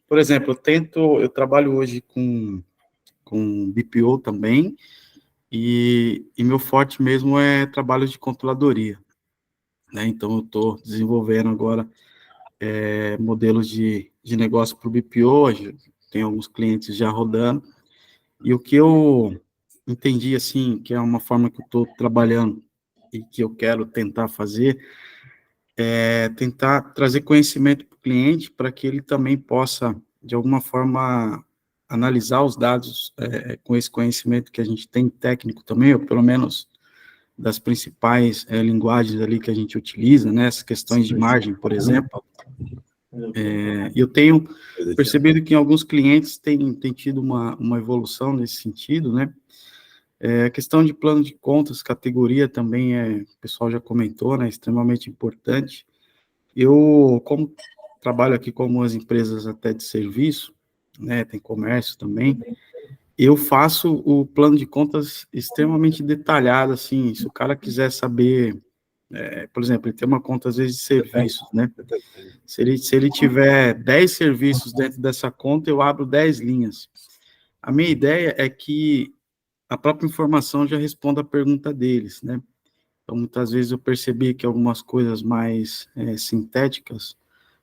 H: Por exemplo, eu trabalho hoje com BPO também, e meu forte mesmo é trabalho de controladoria, né? Então, eu estou desenvolvendo agora modelos de negócio para o BPO, tem alguns clientes já rodando, e o que eu entendi, assim, que é uma forma que eu estou trabalhando e que eu quero tentar fazer, é tentar trazer conhecimento para o cliente para que ele também possa, de alguma forma, analisar os dados com esse conhecimento que a gente tem técnico também, ou pelo menos das principais linguagens ali que a gente utiliza, né, as questões de margem, por exemplo. Eu tenho percebido que em alguns clientes tem tido uma evolução nesse sentido, né? A questão de plano de contas, categoria também o pessoal já comentou, né? Extremamente importante. Eu, como trabalho aqui com algumas empresas até de serviço, né? Tem comércio também. Eu faço o plano de contas extremamente detalhado, assim. Se o cara quiser saber, por exemplo, ele tem uma conta, às vezes, de serviços, né? Se ele tiver 10 serviços dentro dessa conta, eu abro 10 linhas. A minha ideia é que a própria informação já responda a pergunta deles, né? Então, muitas vezes eu percebi que algumas coisas mais sintéticas,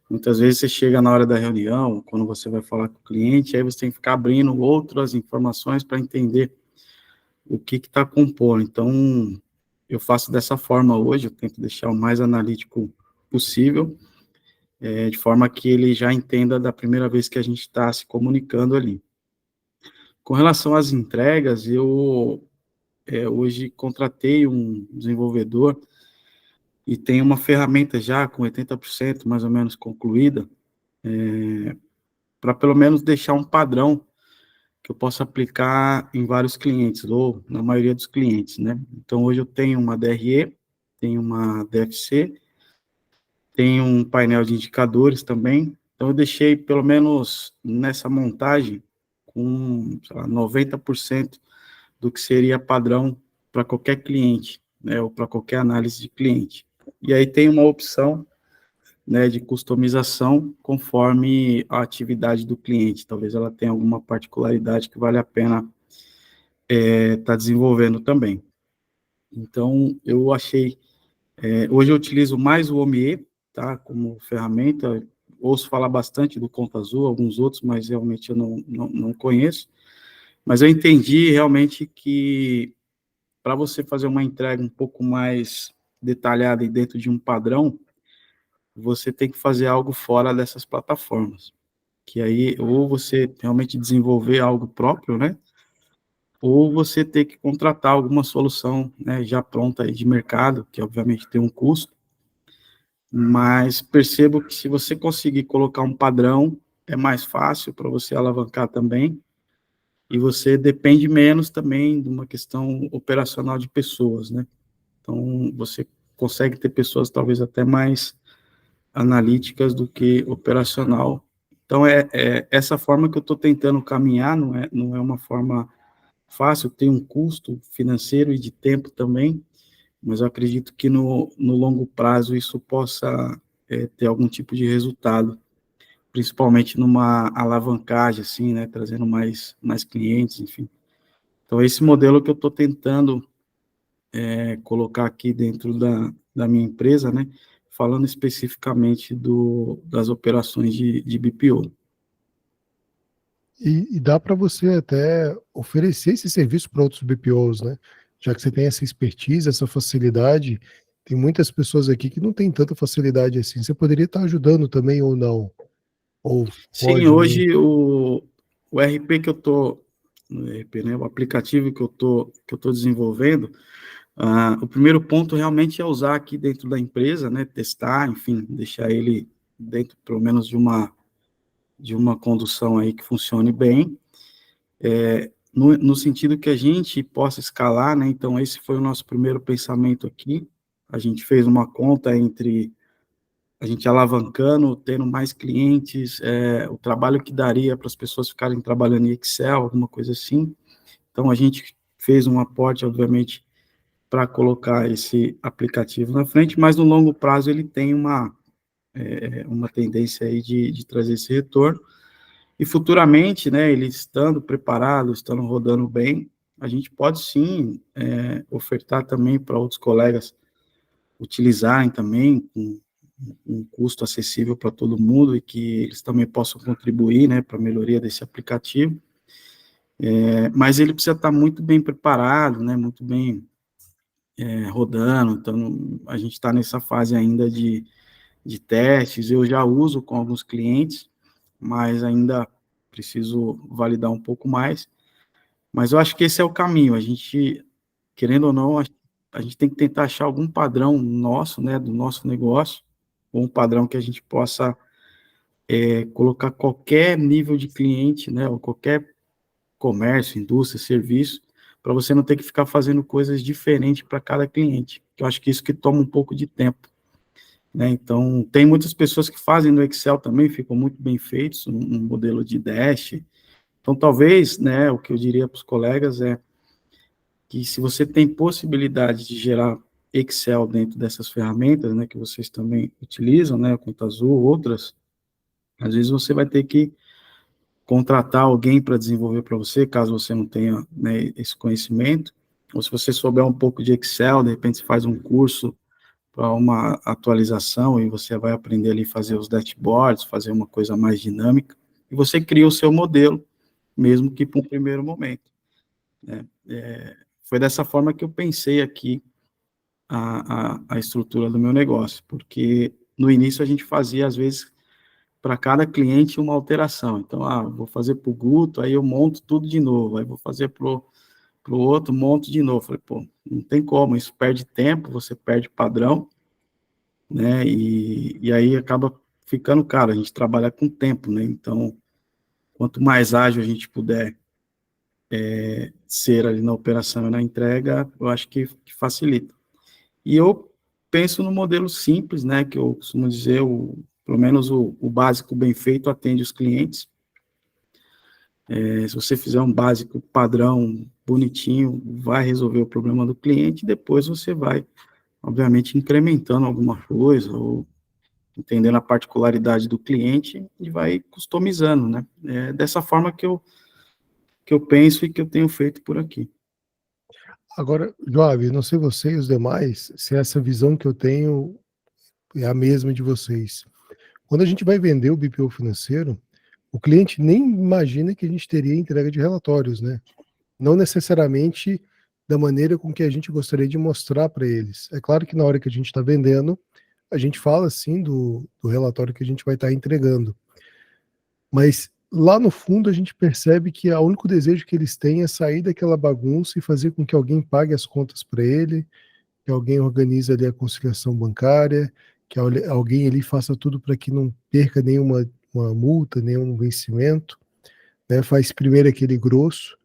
H: muitas vezes você chega na hora da reunião, quando você vai falar com o cliente, aí você tem que ficar abrindo outras informações para entender o que está compondo. Então, eu faço dessa forma hoje, eu tento deixar o mais analítico possível, de forma que ele já entenda da primeira vez que a gente está se comunicando ali. Com relação às entregas, eu hoje contratei um desenvolvedor e tem uma ferramenta já com 80% mais ou menos concluída, para pelo menos deixar um padrão que eu possa aplicar em vários clientes, ou na maioria dos clientes, né? Então, hoje eu tenho uma DRE, tenho uma DFC, tem um painel de indicadores também, então eu deixei, pelo menos nessa montagem, com, sei lá, 90% do que seria padrão para qualquer cliente, né, ou para qualquer análise de cliente. E aí tem uma opção, né, de customização conforme a atividade do cliente, talvez ela tenha alguma particularidade que vale a pena estar desenvolvendo também. Então, eu achei, hoje eu utilizo mais o OMIE, tá, como ferramenta, ouço falar bastante do Conta Azul, alguns outros, mas realmente eu não conheço, mas eu entendi realmente que para você fazer uma entrega um pouco mais detalhada e dentro de um padrão, você tem que fazer algo fora dessas plataformas, que aí ou você realmente desenvolver algo próprio, né, ou você ter que contratar alguma solução, né, já pronta aí de mercado, que obviamente tem um custo, mas percebo que se você conseguir colocar um padrão, é mais fácil para você alavancar também, e você depende menos também de uma questão operacional de pessoas, né? Então, você consegue ter pessoas talvez até mais analíticas do que operacional. Então, é essa forma que eu estou tentando caminhar, não é uma forma fácil, tem um custo financeiro e de tempo também, mas eu acredito que no longo prazo isso possa ter algum tipo de resultado, principalmente numa alavancagem, assim, né, trazendo mais clientes, enfim. Então, esse modelo que eu estou tentando colocar aqui dentro da minha empresa, né, falando especificamente das operações de BPO.
A: E dá para você até oferecer esse serviço para outros BPOs, né? Já que você tem essa expertise, essa facilidade, tem muitas pessoas aqui que não têm tanta facilidade assim. Você poderia estar ajudando também ou não? Ou
H: Sim,
A: pode, né?
H: hoje o RP que eu estou, né, o aplicativo que eu tô desenvolvendo, o primeiro ponto realmente é usar aqui dentro da empresa, né, testar, enfim, deixar ele dentro pelo menos de uma condução aí que funcione bem, no sentido que a gente possa escalar, né, então esse foi o nosso primeiro pensamento aqui, a gente fez uma conta entre a gente alavancando, tendo mais clientes, o trabalho que daria para as pessoas ficarem trabalhando em Excel, alguma coisa assim. Então, a gente fez um aporte, obviamente, para colocar esse aplicativo na frente, mas no longo prazo ele tem uma tendência aí de trazer esse retorno. E futuramente, né, ele estando preparado, estando rodando bem, a gente pode sim ofertar também para outros colegas utilizarem também com um custo acessível para todo mundo e que eles também possam contribuir, né, para a melhoria desse aplicativo. Mas ele precisa estar muito bem preparado, né, muito bem rodando, então a gente está nessa fase ainda de testes, eu já uso com alguns clientes, mas ainda preciso validar um pouco mais, mas eu acho que esse é o caminho, a gente, querendo ou não, a gente tem que tentar achar algum padrão nosso, né, do nosso negócio, ou um padrão que a gente possa colocar qualquer nível de cliente, né, ou qualquer comércio, indústria, serviço, para você não ter que ficar fazendo coisas diferentes para cada cliente. Eu acho que isso que toma um pouco de tempo, né? Então, tem muitas pessoas que fazem no Excel também, ficam muito bem feitos, um modelo de Dash. Então, talvez, né, o que eu diria para os colegas é que se você tem possibilidade de gerar Excel dentro dessas ferramentas, né, que vocês também utilizam, né, Conta Azul, outras, às vezes você vai ter que contratar alguém para desenvolver para você, caso você não tenha, né, esse conhecimento, ou se você souber um pouco de Excel, de repente você faz um curso para uma atualização e você vai aprender ali a fazer os dashboards, fazer uma coisa mais dinâmica, e você cria o seu modelo, mesmo que para um primeiro momento, né? Foi dessa forma que eu pensei aqui a estrutura do meu negócio, porque no início a gente fazia, às vezes, para cada cliente uma alteração. Então, vou fazer para o Guto, aí eu monto tudo de novo, aí vou fazer para o outro, monto de novo. Falei, pô, não tem como, isso perde tempo, você perde padrão, né, e aí acaba ficando caro, a gente trabalha com tempo, né, então, quanto mais ágil a gente puder ser ali na operação e na entrega, eu acho que facilita. E eu penso no modelo simples, né, que eu costumo dizer, pelo menos o básico bem feito atende os clientes. Se você fizer um básico padrão, bonitinho, vai resolver o problema do cliente, depois você vai, obviamente, incrementando alguma coisa, ou entendendo a particularidade do cliente, e vai customizando, né? É dessa forma que eu penso e que eu tenho feito por aqui.
A: Agora, Joab, não sei você e os demais, se essa visão que eu tenho é a mesma de vocês. Quando a gente vai vender o BPO financeiro, o cliente nem imagina que a gente teria entrega de relatórios, né? Não necessariamente da maneira com que a gente gostaria de mostrar para eles. É claro que na hora que a gente está vendendo, a gente fala sim do relatório que a gente vai estar entregando. Mas lá no fundo a gente percebe que o único desejo que eles têm é sair daquela bagunça e fazer com que alguém pague as contas para ele, que alguém organize ali a conciliação bancária, que alguém ali faça tudo para que não perca nenhuma uma multa, nenhum vencimento, né? Faz primeiro aquele grosso,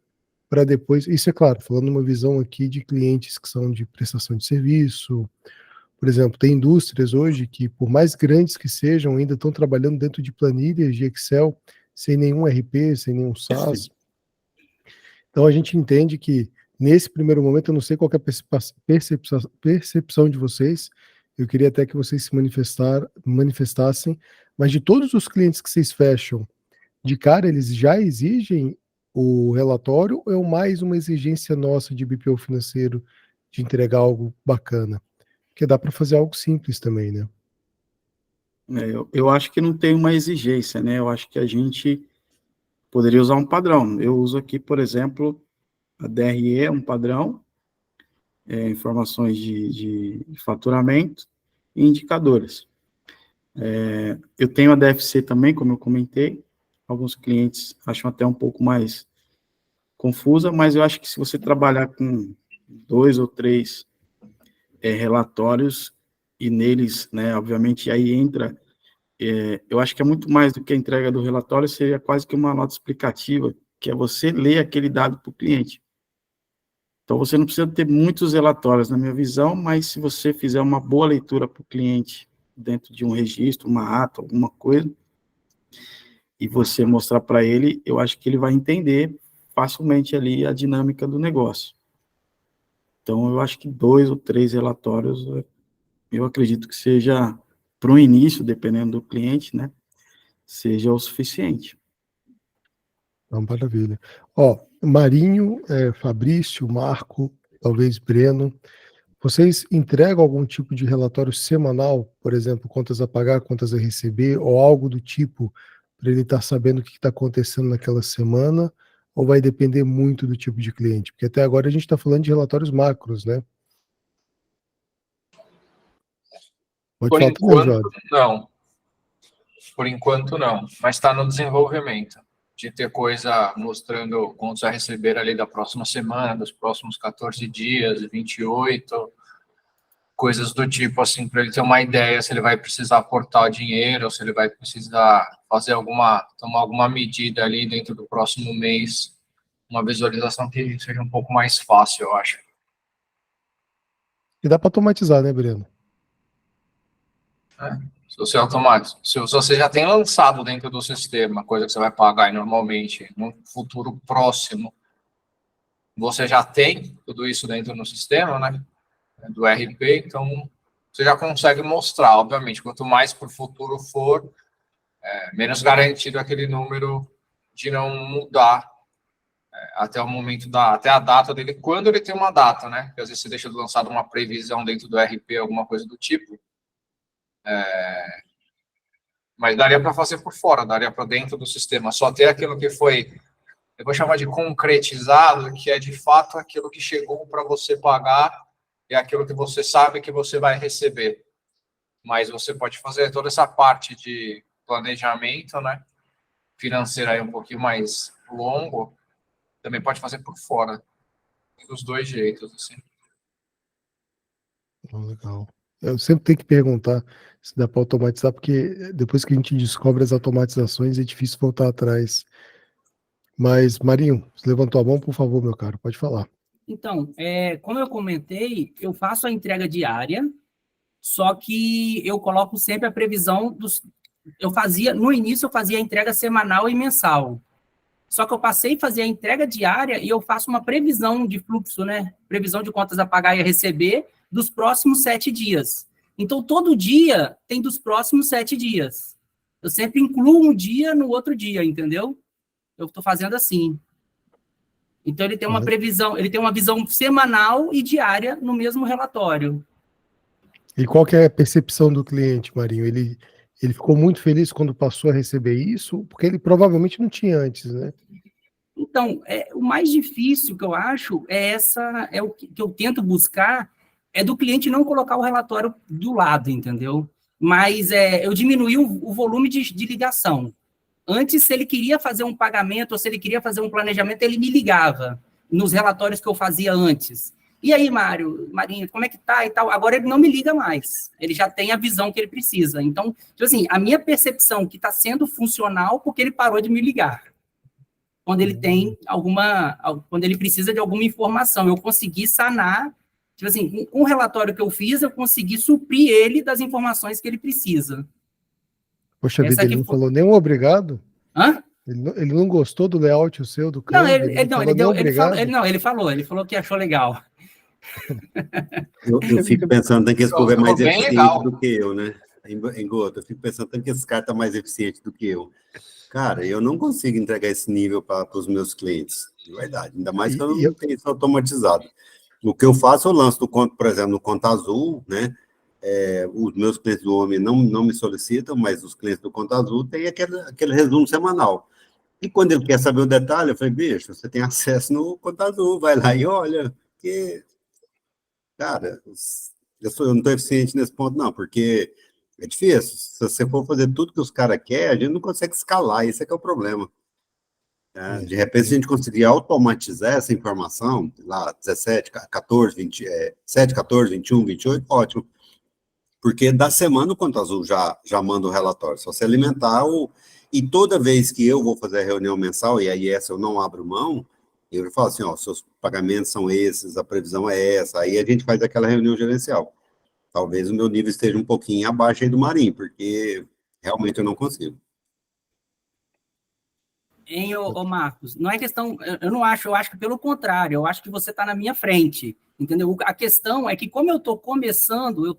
A: para depois, isso é claro, falando uma visão aqui de clientes que são de prestação de serviço, Por exemplo, tem indústrias hoje que, por mais grandes que sejam, ainda estão trabalhando dentro de planilhas de Excel, sem nenhum RP, sem nenhum SaaS. Então, a gente entende que, nesse primeiro momento, eu não sei qual que é a percepção de vocês, eu queria até que vocês se manifestassem, mas de todos os clientes que vocês fecham, de cara, eles já exigem o relatório ou é mais uma exigência nossa de BPO financeiro de entregar algo bacana? Porque dá para fazer algo simples também, né?
H: Eu acho que não tem uma exigência, né? Eu acho que a gente poderia usar um padrão. Eu uso aqui, por exemplo, a DRE é um padrão, informações de faturamento e indicadores. Eu tenho a DFC também, como eu comentei. Alguns clientes acham até um pouco mais confusa, mas eu acho que se você trabalhar com 2 ou 3 relatórios e neles, né, obviamente, aí entra, eu acho que é muito mais do que a entrega do relatório, seria quase que uma nota explicativa, que é você ler aquele dado para o cliente. Então, você não precisa ter muitos relatórios, na minha visão, mas se você fizer uma boa leitura para o cliente, dentro de um registro, uma ata, alguma coisa, e você mostrar para ele, eu acho que ele vai entender facilmente ali a dinâmica do negócio. Então, eu acho que 2 ou 3 relatórios, eu acredito que seja, para o início, dependendo do cliente, né, seja o suficiente.
A: Então, maravilha. Ó, Marinho, Fabrício, Marco, talvez Breno, vocês entregam algum tipo de relatório semanal, por exemplo, contas a pagar, contas a receber, ou algo do tipo, para ele estar sabendo o que está acontecendo naquela semana, ou vai depender muito do tipo de cliente? Porque até agora a gente está falando de relatórios macros, né? Pode
E: Por
A: falar também,
E: enquanto,
A: Jorge.
E: não. Por enquanto, não. Mas está no desenvolvimento. De ter coisa mostrando quantos a receber ali da próxima semana, dos próximos 14 dias, 28, coisas do tipo, assim, para ele ter uma ideia se ele vai precisar aportar dinheiro, ou se ele vai precisar fazer tomar alguma medida ali dentro do próximo mês, uma visualização que seja um pouco mais fácil, eu acho.
A: E dá para automatizar, né, Breno?
E: Se você já tem lançado dentro do sistema, coisa que você vai pagar aí normalmente, no futuro próximo, você já tem tudo isso dentro do sistema, né? Do RP, então você já consegue mostrar, obviamente, quanto mais para o futuro for, menos garantido aquele número de não mudar até o momento até a data dele, quando ele tem uma data, né? Porque às vezes você deixa lançado uma previsão dentro do RP, alguma coisa do tipo. Mas daria para fazer por fora, daria para dentro do sistema. Só ter aquilo que foi, eu vou chamar de concretizado, que é de fato aquilo que chegou para você pagar e aquilo que você sabe que você vai receber. Mas você pode fazer toda essa parte de planejamento, né? Financeiro aí um pouquinho mais longo, também pode fazer por fora. Dos dois jeitos, assim.
A: Legal. Eu sempre tenho que perguntar se dá para automatizar, porque depois que a gente descobre as automatizações, é difícil voltar atrás. Mas, Marinho, você levantou a mão, por favor, meu caro, pode falar.
G: Então, como eu comentei, eu faço a entrega diária, só que eu coloco sempre a previsão no início eu fazia a entrega semanal e mensal. Só que eu passei a fazer a entrega diária e eu faço uma previsão de fluxo, né? Previsão de contas a pagar e a receber dos próximos 7 dias. Então, todo dia tem dos próximos 7 dias. Eu sempre incluo um dia no outro dia, entendeu? Eu estou fazendo assim. Então, ele tem uma previsão, ele tem uma visão semanal e diária no mesmo relatório.
A: E qual que é a percepção do cliente, Marinho? Ele ficou muito feliz quando passou a receber isso? Porque ele provavelmente não tinha antes, né?
G: Então, o mais difícil que eu acho é o que eu tento buscar, é do cliente não colocar o relatório do lado, entendeu? Mas eu diminuí o volume de ligação. Antes, se ele queria fazer um pagamento ou se ele queria fazer um planejamento, ele me ligava nos relatórios que eu fazia antes. E aí, Marinho, como é que tá e tal? Agora ele não me liga mais. Ele já tem a visão que ele precisa. Então, tipo assim, a minha percepção que está sendo funcional porque ele parou de me ligar. Quando ele tem quando ele precisa de alguma informação, eu consegui sanar Tipo assim, com o relatório que eu fiz, eu consegui suprir ele das informações que ele precisa.
A: Poxa
G: Essa
A: vida, ele
G: aqui
A: não
G: foi...
A: falou nem um obrigado?
G: Hã?
A: Ele não gostou do layout seu, do
G: Não,
A: Canva? Ele não falou nem obrigado?
G: ele falou que achou legal.
D: Eu fico pensando que esse povo é
E: Ficou
D: mais
E: bem
D: eficiente
E: legal.
D: do que eu, né? Em Gota, eu fico pensando que esse cara tá mais eficiente do que eu. Cara, eu não consigo entregar esse nível para os meus clientes, de verdade. Ainda mais que eu não tenho isso automatizado. O que eu faço, eu lanço no conto, por exemplo, no Conta Azul, né? Os meus clientes do Homem não me solicitam, mas os clientes do Conta Azul têm aquele resumo semanal. E quando ele quer saber o detalhe, eu falei, bicho, você tem acesso no Conta Azul, vai lá e olha, porque, cara, eu não estou eficiente nesse ponto, não, porque é difícil. Se você for fazer tudo que os caras querem, a gente não consegue escalar, esse é que é o problema. Né? De repente, se a gente conseguir automatizar essa informação, lá, 17, 14, 20, 7, 14, 21, 28, ótimo. Porque da semana o Conta Azul já manda o relatório. Se você alimentar e toda vez que eu vou fazer a reunião mensal, e aí essa eu não abro mão, eu falo assim, ó, seus pagamentos são esses, a previsão é essa, aí a gente faz aquela reunião gerencial. Talvez o meu nível esteja um pouquinho abaixo aí do Marinho, porque realmente eu não consigo.
G: Hein, ô Marcos, não é questão, eu não acho, eu acho que pelo contrário, eu acho que você está na minha frente, entendeu? A questão é que como eu estou começando, eu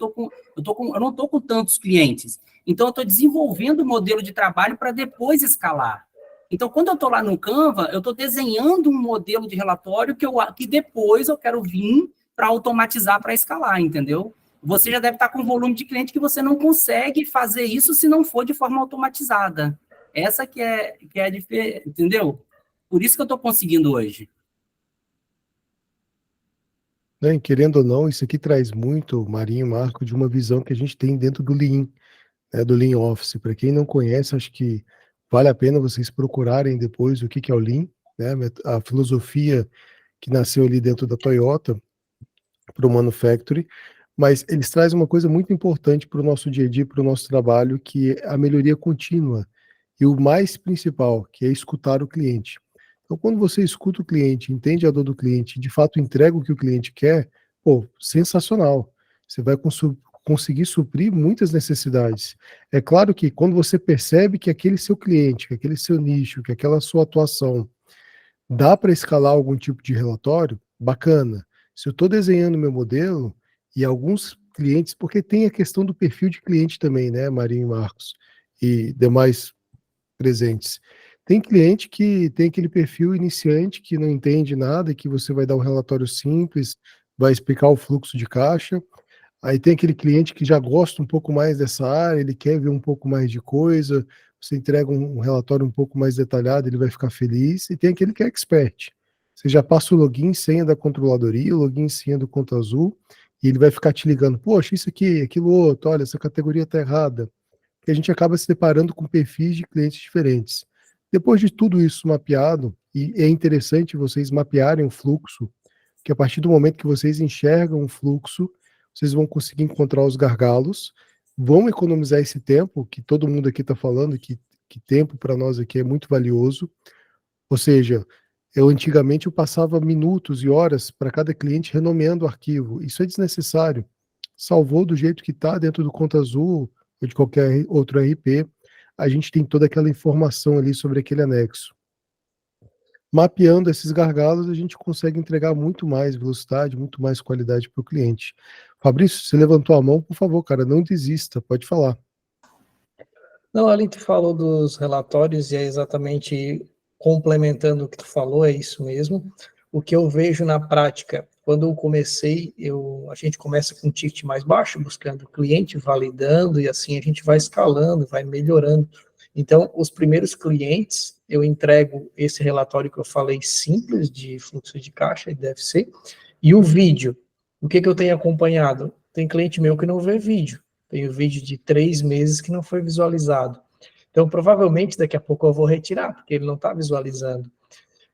G: não estou com tantos clientes, então eu estou desenvolvendo o modelo de trabalho para depois escalar. Então, quando eu estou lá no Canva, eu estou desenhando um modelo de relatório que depois eu quero vir para automatizar, para escalar, entendeu? Você já deve estar com um volume de cliente que você não consegue fazer isso se não for de forma automatizada. Essa que é a diferença, entendeu? Por isso que eu estou conseguindo hoje.
A: Né, querendo ou não, isso aqui traz muito, Marinho e Marco, de uma visão que a gente tem dentro do Lean, né, do Lean Office. Para quem não conhece, acho que vale a pena vocês procurarem depois o que é o Lean, né, a filosofia que nasceu ali dentro da Toyota para o Manufacturing, mas eles trazem uma coisa muito importante para o nosso dia a dia, para o nosso trabalho, que é a melhoria contínua. E o mais principal, que é escutar o cliente. Então, quando você escuta o cliente, entende a dor do cliente, de fato entrega o que o cliente quer, pô, sensacional. Você vai conseguir suprir muitas necessidades. É claro que quando você percebe que aquele seu cliente, que aquele seu nicho, que aquela sua atuação dá para escalar algum tipo de relatório, bacana. Se eu estou desenhando meu modelo e alguns clientes, porque tem a questão do perfil de cliente também, né, Marinho e Marcos, e demais presentes. Tem cliente que tem aquele perfil iniciante que não entende nada, que você vai dar um relatório simples, vai explicar o fluxo de caixa. Aí tem aquele cliente que já gosta um pouco mais dessa área, ele quer ver um pouco mais de coisa, você entrega um relatório um pouco mais detalhado, ele vai ficar feliz. E tem aquele que é expert. Você já passa o login e senha da controladoria, o login e senha do Conta Azul, e ele vai ficar te ligando, poxa, isso aqui, aquilo outro, olha, essa categoria está errada, que a gente acaba se deparando com perfis de clientes diferentes. Depois de tudo isso mapeado, e é interessante vocês mapearem o fluxo, que a partir do momento que vocês enxergam o fluxo, vocês vão conseguir encontrar os gargalos, vão economizar esse tempo, que todo mundo aqui está falando, que tempo para nós aqui é muito valioso. Ou seja, antigamente eu passava minutos e horas para cada cliente renomeando o arquivo. Isso é desnecessário. Salvou do jeito que está dentro do Conta Azul, ou de qualquer outro RP, a gente tem toda aquela informação ali sobre aquele anexo. Mapeando esses gargalos, a gente consegue entregar muito mais velocidade, muito mais qualidade para o cliente. Fabrício, você levantou a mão, por favor, cara, não desista, pode falar.
B: Não, ali tu falou dos relatórios e é exatamente complementando o que tu falou, é isso mesmo. O que eu vejo na prática, quando eu comecei, a gente começa com um ticket mais baixo, buscando cliente, validando, e assim a gente vai escalando, vai melhorando. Então, os primeiros clientes, eu entrego esse relatório que eu falei simples de fluxo de caixa, deve ser, e o vídeo. O que eu tenho acompanhado? Tem cliente meu que não vê vídeo. Tem o vídeo de 3 meses que não foi visualizado. Então, provavelmente, daqui a pouco eu vou retirar, porque ele não está visualizando.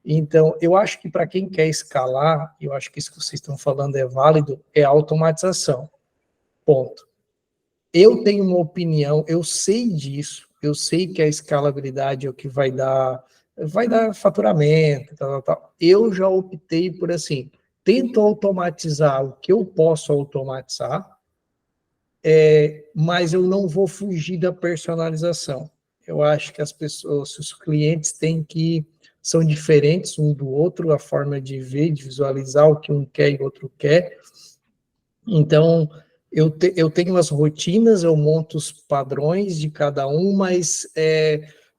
B: Então, eu acho que para quem quer escalar, eu acho que isso que vocês estão falando é válido, é automatização. Ponto. Eu tenho uma opinião, eu sei disso, eu sei que a escalabilidade é o que vai dar faturamento, tal. Eu já optei por assim, tento automatizar o que eu posso automatizar, mas eu não vou fugir da personalização. Eu acho que as pessoas, os clientes são diferentes um do outro, a forma de ver, de visualizar o que um quer e o outro quer. Então, eu tenho as rotinas, eu monto os padrões de cada um, mas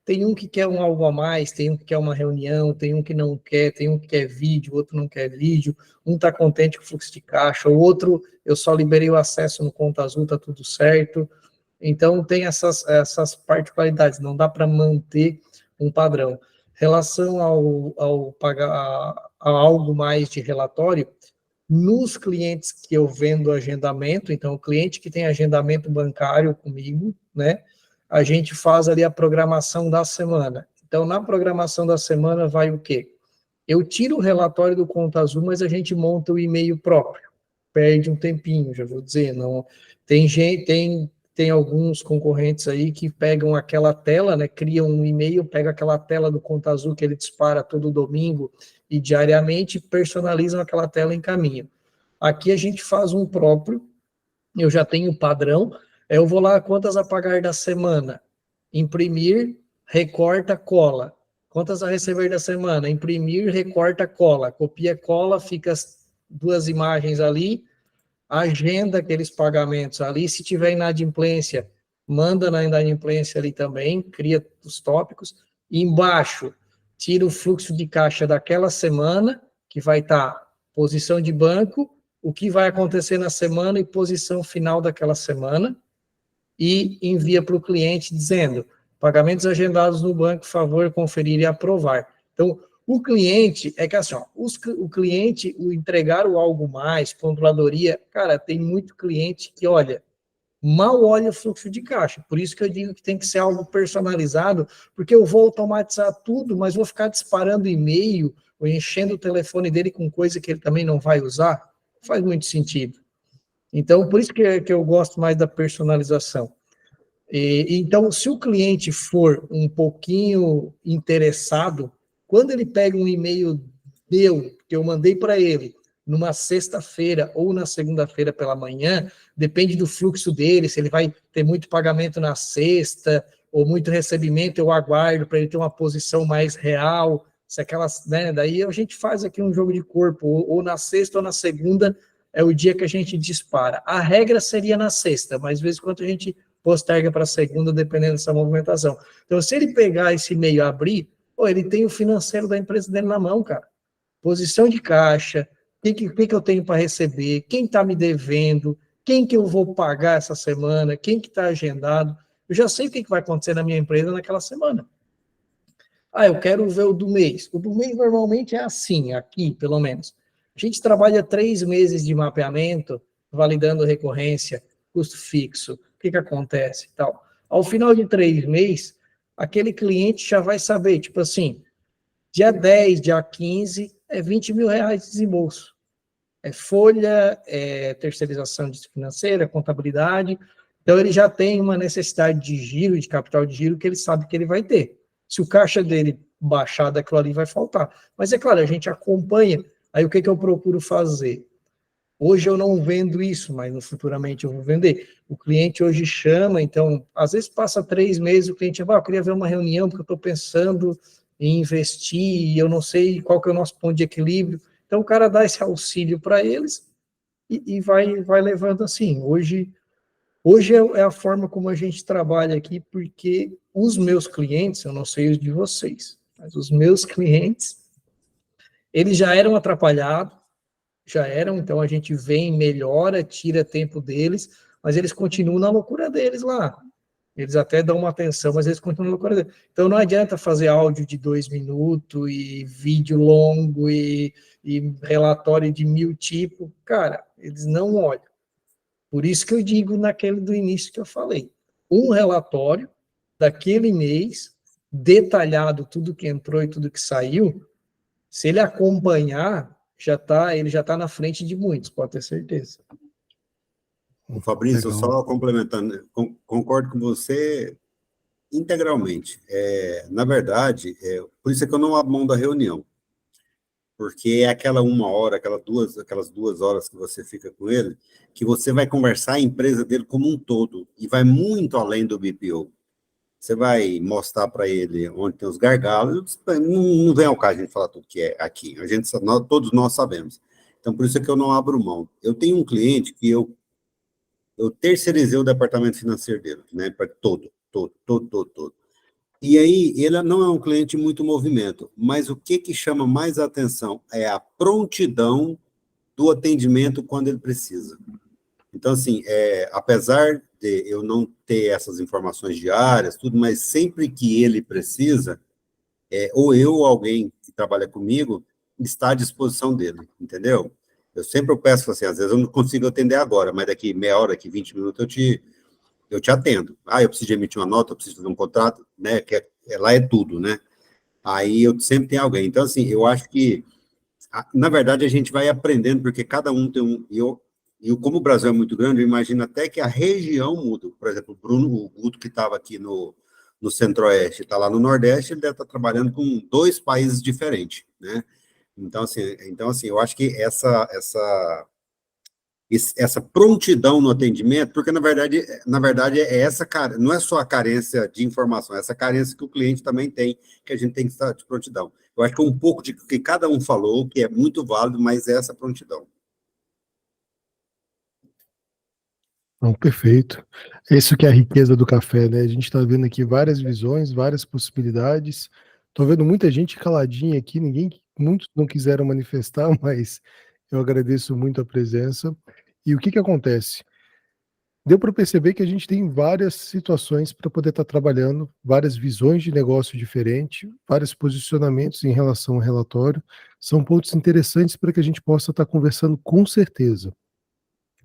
B: tem um que quer algo a mais, tem um que quer uma reunião, tem um que não quer, tem um que quer vídeo, o outro não quer vídeo, um está contente com o fluxo de caixa, o outro, eu só liberei o acesso no Conta Azul, está tudo certo. Então, tem essas particularidades, não dá para manter um padrão. Relação ao pagar a algo mais de relatório, nos clientes que eu vendo agendamento, então o cliente que tem agendamento bancário comigo, né, a gente faz ali a programação da semana. Então, na programação da semana vai o quê? Eu tiro o relatório do Conta Azul, mas a gente monta o e-mail próprio. Perde um tempinho, já vou dizer, não. Tem alguns concorrentes aí que pegam aquela tela, né, criam um e-mail, pega aquela tela do Conta Azul que ele dispara todo domingo e diariamente personalizam aquela tela e encaminham. Aqui a gente faz um próprio, eu já tenho o padrão, eu vou lá, quantas a pagar da semana? Imprimir, recorta, cola. Quantas a receber da semana? Imprimir, recorta, cola. Copia, cola, fica as 2 imagens ali, agenda aqueles pagamentos ali, se tiver inadimplência, manda na inadimplência ali também, cria os tópicos, e embaixo, tira o fluxo de caixa daquela semana, que vai estar posição de banco, o que vai acontecer na semana e posição final daquela semana, e envia para o cliente dizendo, pagamentos agendados no banco, favor conferir e aprovar. Então, o cliente, é que assim, ó, o cliente, o entregar o algo mais, controladoria, cara, tem muito cliente que, olha, mal olha o fluxo de caixa. Por isso que eu digo que tem que ser algo personalizado, porque eu vou automatizar tudo, mas vou ficar disparando e-mail, ou enchendo o telefone dele com coisa que ele também não vai usar. Não faz muito sentido. Então, por isso que eu gosto mais da personalização. Então, se o cliente for um pouquinho interessado, quando ele pega um e-mail que eu mandei para ele, numa sexta-feira ou na segunda-feira pela manhã, depende do fluxo dele, se ele vai ter muito pagamento na sexta, ou muito recebimento, eu aguardo para ele ter uma posição mais real, se aquelas, né, daí a gente faz aqui um jogo de corpo, ou na sexta ou na segunda, é o dia que a gente dispara. A regra seria na sexta, mas às vezes quando a gente posterga para segunda, dependendo dessa movimentação. Então, se ele pegar esse e-mail e abrir, ele tem o financeiro da empresa dele na mão, cara. Posição de caixa, o que eu tenho para receber, quem está me devendo, quem que eu vou pagar essa semana, quem que está agendado. Eu já sei o que vai acontecer na minha empresa naquela semana. Eu quero ver o do mês. O do mês normalmente é assim, aqui, pelo menos. A gente trabalha 3 meses de mapeamento, validando recorrência, custo fixo, o que acontece e tal. Ao final de 3 meses, aquele cliente já vai saber, tipo assim, dia 10, dia 15, é 20 mil reais de desembolso. É folha, é terceirização financeira, contabilidade. Então, ele já tem uma necessidade de giro, de capital de giro, que ele sabe que ele vai ter. Se o caixa dele baixar daquilo ali, vai faltar. Mas, é claro, a gente acompanha. Aí, o que eu procuro fazer? Hoje eu não vendo isso, mas futuramente eu vou vender. O cliente hoje chama, então, às vezes passa 3 meses, o cliente fala, eu queria ver uma reunião, porque eu estou pensando em investir, e eu não sei qual que é o nosso ponto de equilíbrio. Então, o cara dá esse auxílio para eles e vai levando assim. Hoje é a forma como a gente trabalha aqui, porque os meus clientes, eu não sei os de vocês, mas os meus clientes, eles já eram atrapalhados, então a gente vem, melhora, tira tempo deles, mas eles continuam na loucura deles lá. Eles até dão uma atenção, mas eles continuam na loucura deles. Então não adianta fazer áudio de 2 minutos e vídeo longo e relatório de 1000 tipos. Cara, eles não olham. Por isso que eu digo naquele do início que eu falei. Um relatório daquele mês, detalhado tudo que entrou e tudo que saiu, se ele acompanhar, ele já está na frente de muitos, pode ter certeza.
D: Fabrício,
A: Legal.
D: só complementando, concordo com você integralmente. Na verdade, por isso é que eu não abro mão da reunião. porque é aquela 1 hora, aquelas 2 horas que você fica com ele, que você vai conversar a empresa dele como um todo, e vai muito além do BPO. Você vai mostrar para ele onde tem os gargalos, não vem ao caso a gente falar tudo que é aqui, todos nós sabemos. Então, por isso é que eu não abro mão. Eu tenho um cliente que eu terceirizei o departamento financeiro dele, né, para todo. E aí, ele não é um cliente muito movimento, mas o que chama mais atenção é a prontidão do atendimento quando ele precisa. Então, assim, apesar de eu não ter essas informações diárias, tudo, mas sempre que ele precisa, ou eu ou alguém que trabalha comigo está à disposição dele, entendeu? Eu sempre peço assim, às vezes eu não consigo atender agora, mas daqui meia hora, daqui 20 minutos eu te atendo. Eu preciso emitir uma nota, eu preciso fazer um contrato, né? Lá é tudo, né? Aí eu sempre tenho alguém. Então, assim, eu acho que, na verdade, a gente vai aprendendo, porque cada um tem um. E como o Brasil é muito grande, eu imagino até que a região muda. Por exemplo, o Guto, que estava aqui no Centro-Oeste, está lá no Nordeste, ele deve estar trabalhando com 2 países diferentes, né? Então, assim, eu acho que essa prontidão no atendimento, porque, na verdade não é só a carência de informação, é essa carência que o cliente também tem, que a gente tem que estar de prontidão. Eu acho que um pouco de que cada um falou, que é muito válido, mas é essa prontidão.
A: Não, perfeito. Isso que é a riqueza do café, né? A gente está vendo aqui várias visões, várias possibilidades. Estou vendo muita gente caladinha aqui, muitos não quiseram manifestar, mas eu agradeço muito a presença. E o que acontece? Deu para perceber que a gente tem várias situações para poder estar trabalhando, várias visões de negócio diferentes, vários posicionamentos em relação ao relatório. São pontos interessantes para que a gente possa estar conversando com certeza.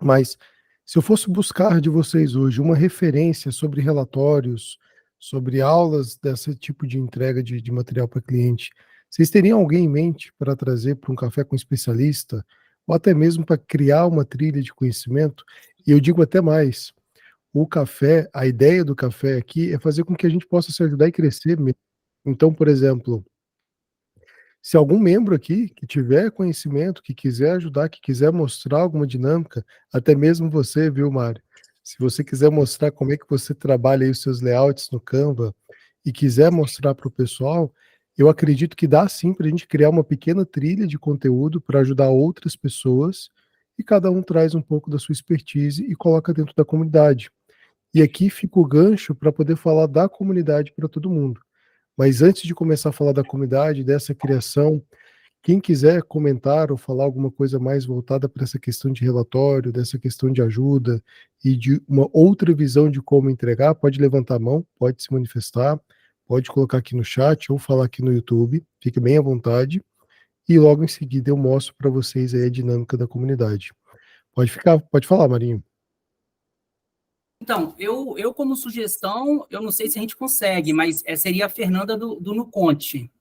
A: Mas se eu fosse buscar de vocês hoje uma referência sobre relatórios, sobre aulas desse tipo de entrega de material para cliente, vocês teriam alguém em mente para trazer para um café com especialista, ou até mesmo para criar uma trilha de conhecimento? E eu digo até mais, o café, a ideia do café aqui é fazer com que a gente possa se ajudar e crescer mesmo. Então, por exemplo, se algum membro aqui que tiver conhecimento, que quiser ajudar, que quiser mostrar alguma dinâmica, até mesmo você, viu, Mário? Se você quiser mostrar como é que você trabalha aí os seus layouts no Canva e quiser mostrar para o pessoal, eu acredito que dá sim para a gente criar uma pequena trilha de conteúdo para ajudar outras pessoas e cada um traz um pouco da sua expertise e coloca dentro da comunidade. E aqui fica o gancho para poder falar da comunidade para todo mundo. Mas antes de começar a falar da comunidade, dessa criação, quem quiser comentar ou falar alguma coisa mais voltada para essa questão de relatório, dessa questão de ajuda e de uma outra visão de como entregar, pode levantar a mão, pode se manifestar, pode colocar aqui no chat ou falar aqui no YouTube, fique bem à vontade. E logo em seguida eu mostro para vocês aí a dinâmica da comunidade. Pode falar, Marinho.
G: Então, eu como sugestão, eu não sei se a gente consegue, mas seria a Fernanda do Nuconte.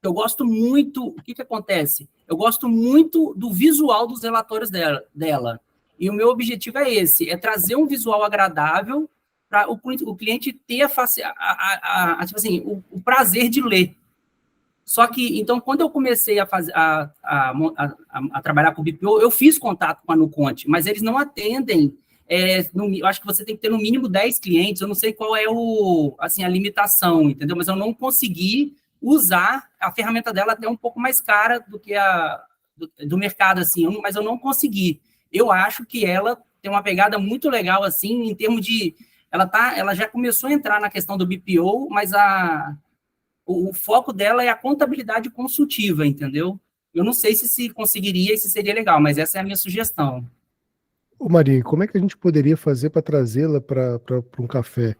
G: Eu gosto muito, o que acontece? Eu gosto muito do visual dos relatórios dela. E o meu objetivo é esse, é trazer um visual agradável para o cliente ter tipo assim, o prazer de ler. Só que, então, quando eu comecei a trabalhar com o BPO, eu fiz contato com a Nuconte, mas eles não atendem. Eu acho que você tem que ter no mínimo 10 clientes, eu não sei qual é a limitação, entendeu? Mas eu não consegui usar a ferramenta dela, até um pouco mais cara do que do mercado, assim, mas eu não consegui. Eu acho que ela tem uma pegada muito legal, assim, em termos de... Ela já começou a entrar na questão do BPO, mas o foco dela é a contabilidade consultiva, entendeu? Eu não sei se conseguiria e se seria legal, mas essa é a minha sugestão.
A: Ô Marinho, como é que a gente poderia fazer para trazê-la para um café?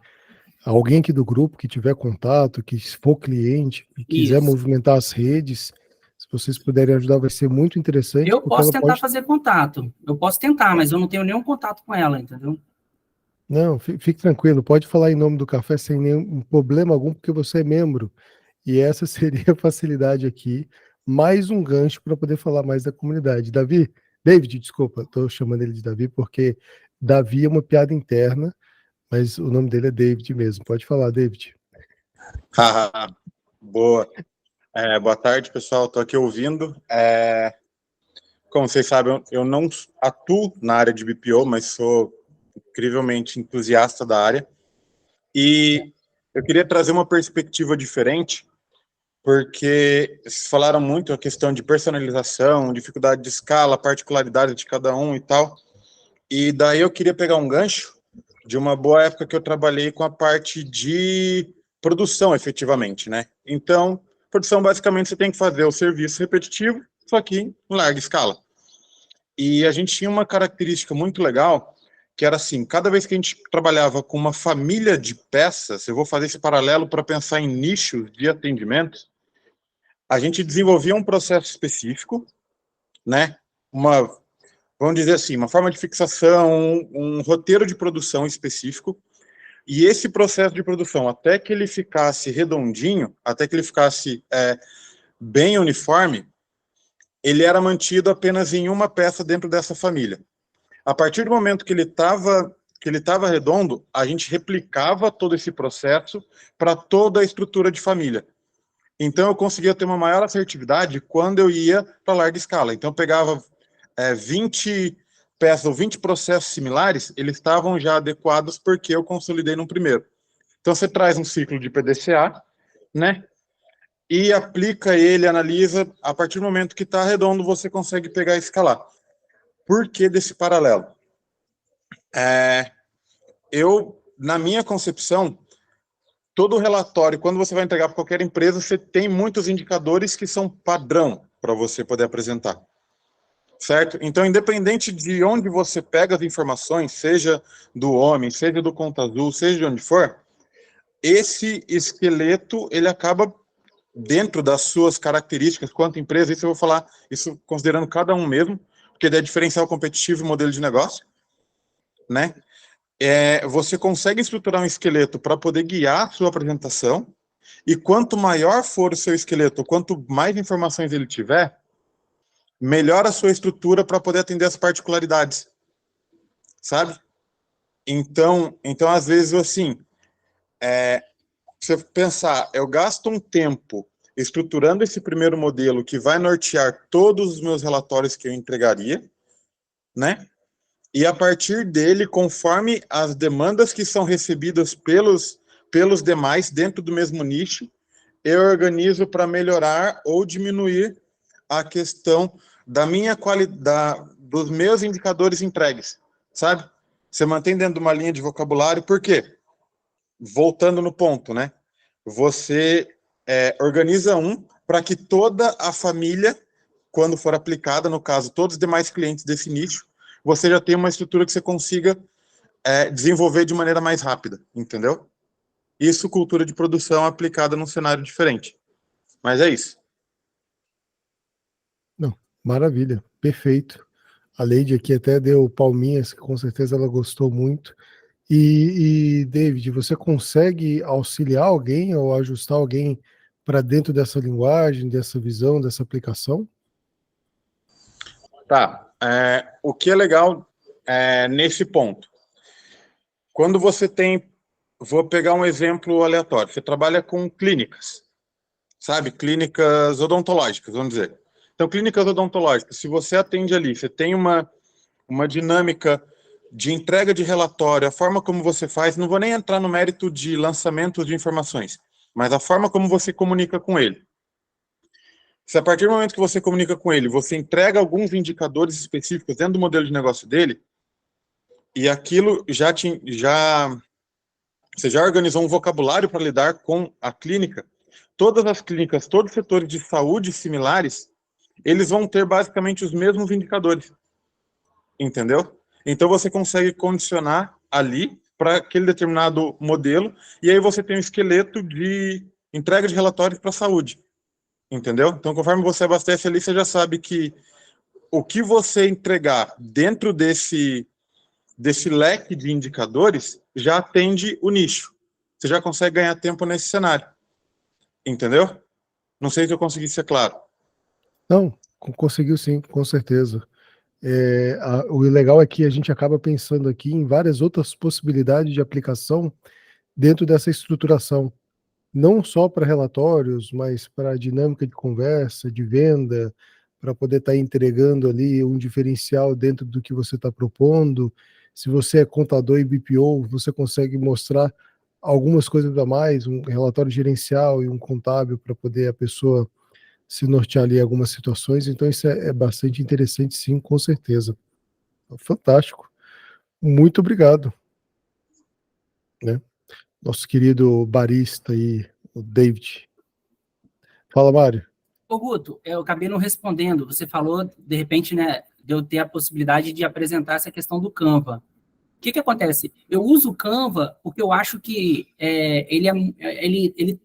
A: Alguém aqui do grupo que tiver contato, que for cliente, que quiser movimentar as redes, se vocês puderem ajudar, vai ser muito interessante.
G: Eu posso tentar fazer contato. Eu posso tentar, mas eu não tenho nenhum contato com ela, entendeu?
A: Não, fique tranquilo, pode falar em nome do café sem nenhum problema algum, porque você é membro. E essa seria a facilidade aqui. Mais um gancho para poder falar mais da comunidade. David, desculpa, estou chamando ele de Davi, porque Davi é uma piada interna, mas o nome dele é David mesmo. Pode falar, David.
I: Boa. Boa tarde, pessoal. Estou aqui ouvindo. Como vocês sabem, eu não atuo na área de BPO, mas sou incrivelmente entusiasta da área. E eu queria trazer uma perspectiva diferente, porque vocês falaram muito a questão de personalização, dificuldade de escala, particularidade de cada um e tal. E daí eu queria pegar um gancho de uma boa época que eu trabalhei com a parte de produção, efetivamente, né? Então, produção, basicamente, você tem que fazer o serviço repetitivo, só que em larga escala. E a gente tinha uma característica muito legal, que era assim, cada vez que a gente trabalhava com uma família de peças, eu vou fazer esse paralelo para pensar em nichos de atendimento, a gente desenvolvia um processo específico, né? Vamos dizer assim, uma forma de fixação, um roteiro de produção específico, e esse processo de produção, até que ele ficasse redondinho, até que ele ficasse bem uniforme, ele era mantido apenas em uma peça dentro dessa família. A partir do momento que ele estava redondo, a gente replicava todo esse processo para toda a estrutura de família. Então, eu conseguia ter uma maior assertividade quando eu ia para larga escala. Então, eu pegava 20 peças ou 20 processos similares, eles estavam já adequados porque eu consolidei no primeiro. Então, você traz um ciclo de PDCA, né? E aplica ele, analisa, a partir do momento que está redondo, você consegue pegar e escalar. Por que desse paralelo? Na minha concepção, todo relatório, quando você vai entregar para qualquer empresa, você tem muitos indicadores que são padrão para você poder apresentar. Certo? Então, independente de onde você pega as informações, seja do homem, seja do Conta Azul, seja de onde for, esse esqueleto, ele acaba dentro das suas características, quanto empresa, isso eu vou falar, isso considerando cada um mesmo, porque é diferencial competitivo e modelo de negócio, né? Você consegue estruturar um esqueleto para poder guiar a sua apresentação, e quanto maior for o seu esqueleto, quanto mais informações ele tiver, melhor a sua estrutura para poder atender as particularidades, sabe? Então às vezes, assim, se você pensar, eu gasto um tempo estruturando esse primeiro modelo que vai nortear todos os meus relatórios que eu entregaria, né? E a partir dele, conforme as demandas que são recebidas pelos demais dentro do mesmo nicho, eu organizo para melhorar ou diminuir a questão da minha qualidade, dos meus indicadores entregues, sabe? Você mantém dentro de uma linha de vocabulário, por quê? Voltando no ponto, né? Você organiza para que toda a família, quando for aplicada, no caso, todos os demais clientes desse nicho, você já tem uma estrutura que você consiga desenvolver de maneira mais rápida, entendeu? Isso, cultura de produção aplicada num cenário diferente. Mas é isso.
A: Não, maravilha, perfeito. A Leide aqui até deu palminhas, que com certeza ela gostou muito. E David, você consegue auxiliar alguém ou ajustar alguém para dentro dessa linguagem, dessa visão, dessa aplicação?
I: Tá. O que é legal nesse ponto? Quando você tem... Vou pegar um exemplo aleatório. Você trabalha com clínicas, sabe? Clínicas odontológicas, vamos dizer. Então, clínicas odontológicas, se você atende ali, você tem uma dinâmica de entrega de relatório, a forma como você faz, não vou nem entrar no mérito de lançamento de informações, mas a forma como você comunica com ele. Se a partir do momento que você comunica com ele, você entrega alguns indicadores específicos dentro do modelo de negócio dele, e aquilo você já organizou um vocabulário para lidar com a clínica, todas as clínicas, todos os setores de saúde similares, eles vão ter basicamente os mesmos indicadores, entendeu? Então você consegue condicionar ali para aquele determinado modelo, e aí você tem um esqueleto de entrega de relatórios para a saúde, entendeu? Então, conforme você abastece ali, você já sabe que o que você entregar dentro desse leque de indicadores já atende o nicho. Você já consegue ganhar tempo nesse cenário, entendeu? Não sei se eu consegui ser claro.
A: Não, conseguiu sim, com certeza. O legal é que a gente acaba pensando aqui em várias outras possibilidades de aplicação dentro dessa estruturação. não só para relatórios, mas para dinâmica de conversa, de venda, para poder estar entregando ali um diferencial dentro do que você está propondo. Se você é contador e BPO, você consegue mostrar algumas coisas a mais, um relatório gerencial e um contábil para poder a pessoa se nortear ali em algumas situações. Então isso é bastante interessante, sim, com certeza. Fantástico. Muito obrigado, né? Nosso querido barista aí, o David. Fala, Mário.
G: Ô, Guto, eu acabei não respondendo. Você falou, de repente, né, de eu ter a possibilidade de apresentar essa questão do Canva. O que acontece? Eu uso o Canva porque eu acho que ele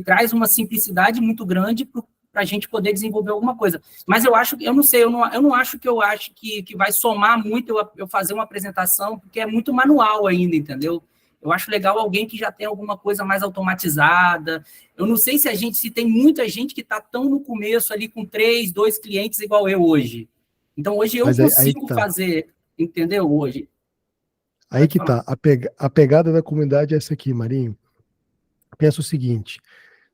G: traz uma simplicidade muito grande para a gente poder desenvolver alguma coisa. Mas eu não sei, eu não acho que vai somar muito eu fazer uma apresentação, porque é muito manual ainda, entendeu? Eu acho legal alguém que já tem alguma coisa mais automatizada. Eu não sei se tem muita gente que está tão no começo ali com 3, 2 clientes igual eu hoje. Então, hoje eu consigo fazer, entendeu? Hoje.
A: Aí que tá. A pegada da comunidade é essa aqui, Marinho. Pensa o seguinte: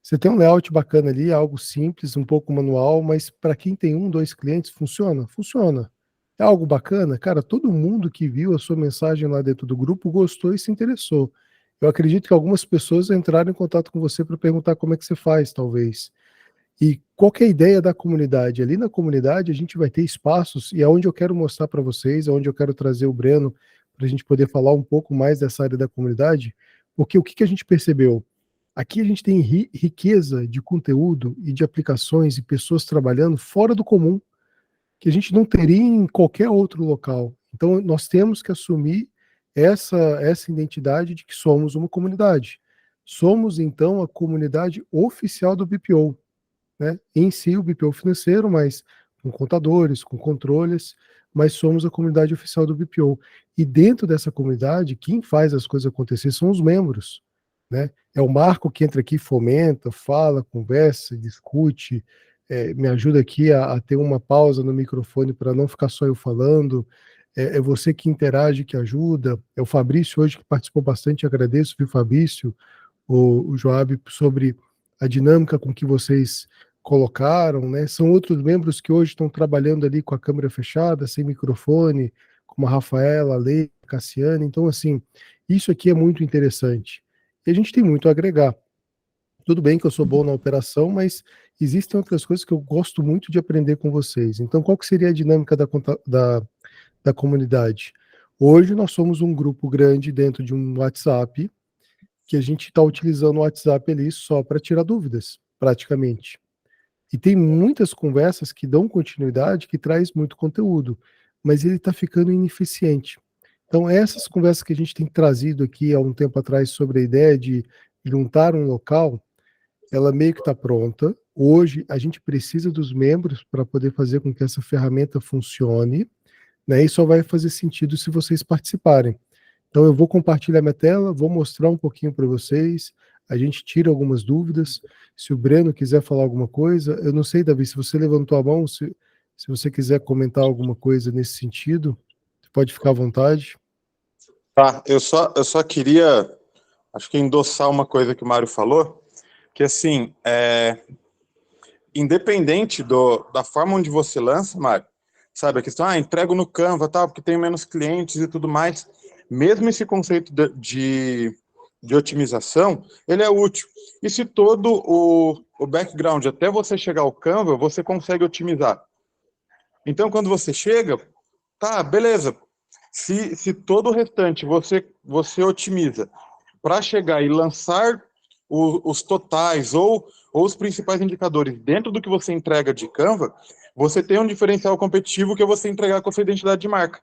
A: você tem um layout bacana ali, algo simples, um pouco manual, mas para quem tem 1, 2 clientes, funciona? Funciona. É algo bacana? Cara, todo mundo que viu a sua mensagem lá dentro do grupo gostou e se interessou. Eu acredito que algumas pessoas entraram em contato com você para perguntar como é que você faz, talvez. E qual que é a ideia da comunidade? Ali na comunidade a gente vai ter espaços, e é onde eu quero mostrar para vocês, é onde eu quero trazer o Breno para a gente poder falar um pouco mais dessa área da comunidade, porque o que a gente percebeu? Aqui a gente tem riqueza de conteúdo e de aplicações e pessoas trabalhando fora do comum, que a gente não teria em qualquer outro local. Então, nós temos que assumir essa identidade de que somos uma comunidade. Somos, então, a comunidade oficial do BPO, né? Em si, o BPO financeiro, mas com contadores, com controles, mas somos a comunidade oficial do BPO. E dentro dessa comunidade, quem faz as coisas acontecer são os membros, né? É o Marco que entra aqui, fomenta, fala, conversa, discute, me ajuda aqui a ter uma pausa no microfone para não ficar só eu falando. É você que interage, que ajuda. É o Fabrício hoje que participou bastante, agradeço, viu, Fabrício, o Joab, sobre a dinâmica com que vocês colocaram, né? São outros membros que hoje estão trabalhando ali com a câmera fechada, sem microfone, como a Rafaela, a Leila, a Cassiane. Então, assim, isso aqui é muito interessante. E a gente tem muito a agregar. Tudo bem que eu sou bom na operação, mas existem outras coisas que eu gosto muito de aprender com vocês. Então, qual que seria a dinâmica da comunidade? Hoje nós somos um grupo grande dentro de um WhatsApp, que a gente está utilizando o WhatsApp ali só para tirar dúvidas, praticamente. E tem muitas conversas que dão continuidade, que traz muito conteúdo, mas ele está ficando ineficiente. Então, essas conversas que a gente tem trazido aqui há um tempo atrás sobre a ideia de juntar um local, ela meio que está pronta. Hoje, a gente precisa dos membros para poder fazer com que essa ferramenta funcione, né? E só vai fazer sentido se vocês participarem. Então, eu vou compartilhar minha tela, vou mostrar um pouquinho para vocês, a gente tira algumas dúvidas. Se o Breno quiser falar alguma coisa, eu não sei, Davi, se você levantou a mão, se você quiser comentar alguma coisa nesse sentido, você pode ficar à vontade.
I: Tá, eu só queria, acho que endossar uma coisa que o Mário falou, que assim, independente da forma onde você lança, Mário, sabe, a questão, entrego no Canva, tal, porque tem menos clientes e tudo mais, mesmo esse conceito de otimização, ele é útil. E se todo o background, até você chegar ao Canva, você consegue otimizar. Então, quando você chega, tá, beleza. Se todo o restante você otimiza para chegar e lançar os totais ou os principais indicadores dentro do que você entrega de Canva, você tem um diferencial competitivo que é você entregar com a sua identidade de marca.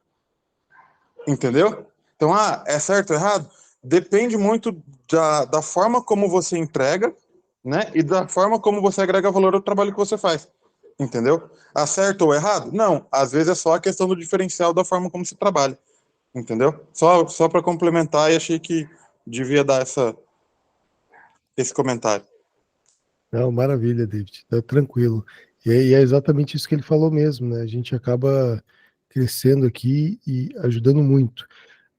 I: Entendeu? Então, é certo ou errado? Depende muito da forma como você entrega, né? E da forma como você agrega valor ao trabalho que você faz. Entendeu? Acerto ou errado? Não. Às vezes é só a questão do diferencial da forma como se trabalha. Entendeu? Só para complementar, e achei que devia dar esse comentário.
A: Não, maravilha, David. Tá tranquilo. E é exatamente isso que ele falou mesmo, né? A gente acaba crescendo aqui e ajudando muito.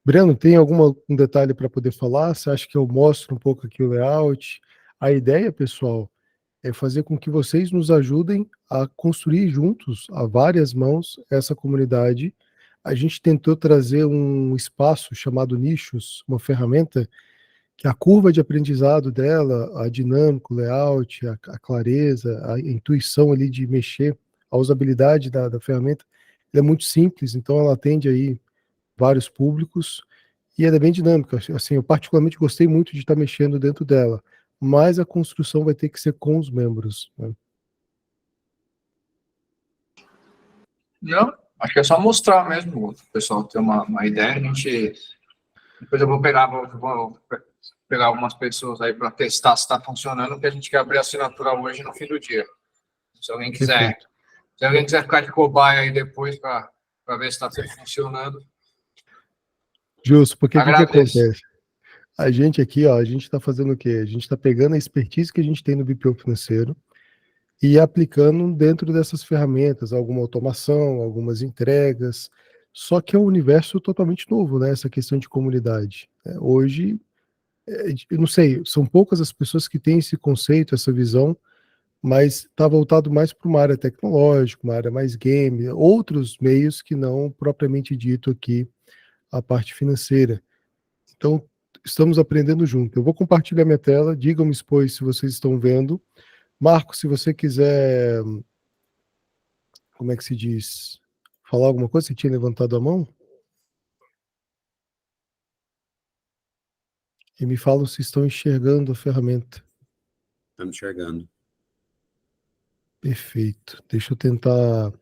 A: Breno, tem algum detalhe para poder falar? Você acha que eu mostro um pouco aqui o layout? A ideia, pessoal, é fazer com que vocês nos ajudem a construir juntos, a várias mãos, essa comunidade. A gente tentou trazer um espaço chamado Nichos, uma ferramenta que a curva de aprendizado dela, a dinâmica, o layout, a clareza, a intuição ali de mexer, a usabilidade da ferramenta, ela é muito simples, então ela atende aí vários públicos e ela é bem dinâmica. Assim, eu particularmente gostei muito de estar mexendo dentro dela, mas a construção vai ter que ser com os membros, né?
E: Não, acho que é só mostrar mesmo, o pessoal ter uma ideia. A gente, depois eu vou pegar algumas pessoas aí para testar se está funcionando, porque a gente quer abrir a assinatura hoje no fim do dia. Se alguém quiser, ficar de cobaia aí depois para ver se está tudo funcionando.
A: Justo, porque o que
E: Agradeço.
A: acontece? A gente aqui, ó, a gente está fazendo o quê? A gente está pegando a expertise que a gente tem no BPO financeiro e aplicando dentro dessas ferramentas, alguma automação, algumas entregas, só que é um universo totalmente novo, né? Essa questão de comunidade. Hoje, eu não sei, são poucas as pessoas que têm esse conceito, essa visão, mas está voltado mais para uma área tecnológica, uma área mais game, outros meios que não propriamente dito aqui a parte financeira. Então, estamos aprendendo junto. Eu vou compartilhar minha tela, digam-me depois se vocês estão vendo. Marco, se você quiser, como é que se diz, falar alguma coisa, você tinha levantado a mão? E me falam se estão enxergando a ferramenta.
D: Estamos enxergando.
A: Perfeito. Deixa eu tentar.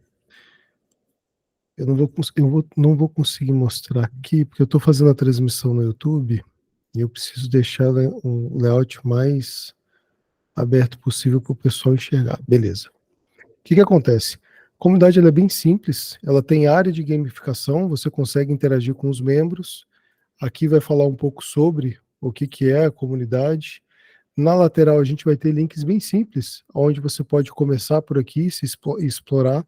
A: Eu não vou conseguir mostrar aqui, porque eu estou fazendo a transmissão no YouTube e eu preciso deixar um layout mais aberto possível para o pessoal enxergar. Beleza. O que acontece? A comunidade ela é bem simples, ela tem área de gamificação, você consegue interagir com os membros. Aqui vai falar um pouco sobre o que é a comunidade. Na lateral a gente vai ter links bem simples, onde você pode começar por aqui, se explorar.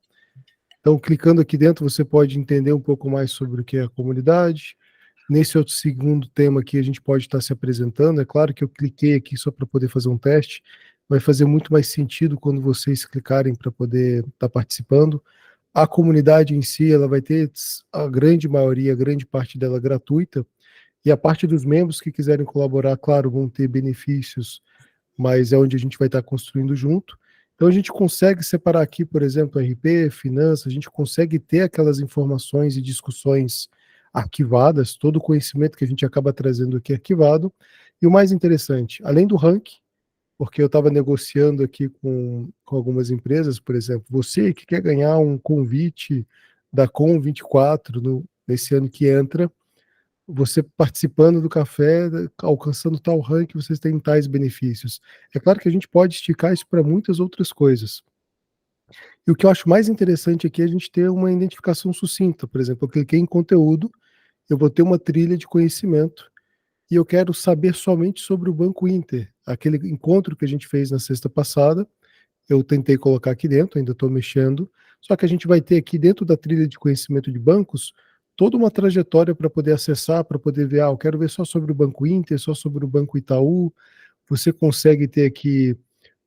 A: Então, clicando aqui dentro, você pode entender um pouco mais sobre o que é a comunidade. Nesse outro segundo tema aqui, a gente pode estar se apresentando. É claro que eu cliquei aqui só para poder fazer um teste. Vai fazer muito mais sentido quando vocês clicarem para poder estar participando. A comunidade em si, ela vai ter a grande maioria, a grande parte dela gratuita. E a parte dos membros que quiserem colaborar, claro, vão ter benefícios, mas é onde a gente vai estar construindo junto. Então a gente consegue separar aqui, por exemplo, RP, finanças, a gente consegue ter aquelas informações e discussões arquivadas, todo o conhecimento que a gente acaba trazendo aqui arquivado. E o mais interessante, além do ranking, porque eu estava negociando aqui com algumas empresas, por exemplo, você que quer ganhar um convite da Com24 nesse ano que entra, você participando do café, alcançando tal ranking, vocês têm tais benefícios. É claro que a gente pode esticar isso para muitas outras coisas. E o que eu acho mais interessante aqui é a gente ter uma identificação sucinta. Por exemplo, eu cliquei em conteúdo, eu vou ter uma trilha de conhecimento e eu quero saber somente sobre o Banco Inter. Aquele encontro que a gente fez na sexta passada, eu tentei colocar aqui dentro, ainda estou mexendo, só que a gente vai ter aqui dentro da trilha de conhecimento de bancos toda uma trajetória para poder acessar, para poder ver, eu quero ver só sobre o Banco Inter, só sobre o Banco Itaú. Você consegue ter aqui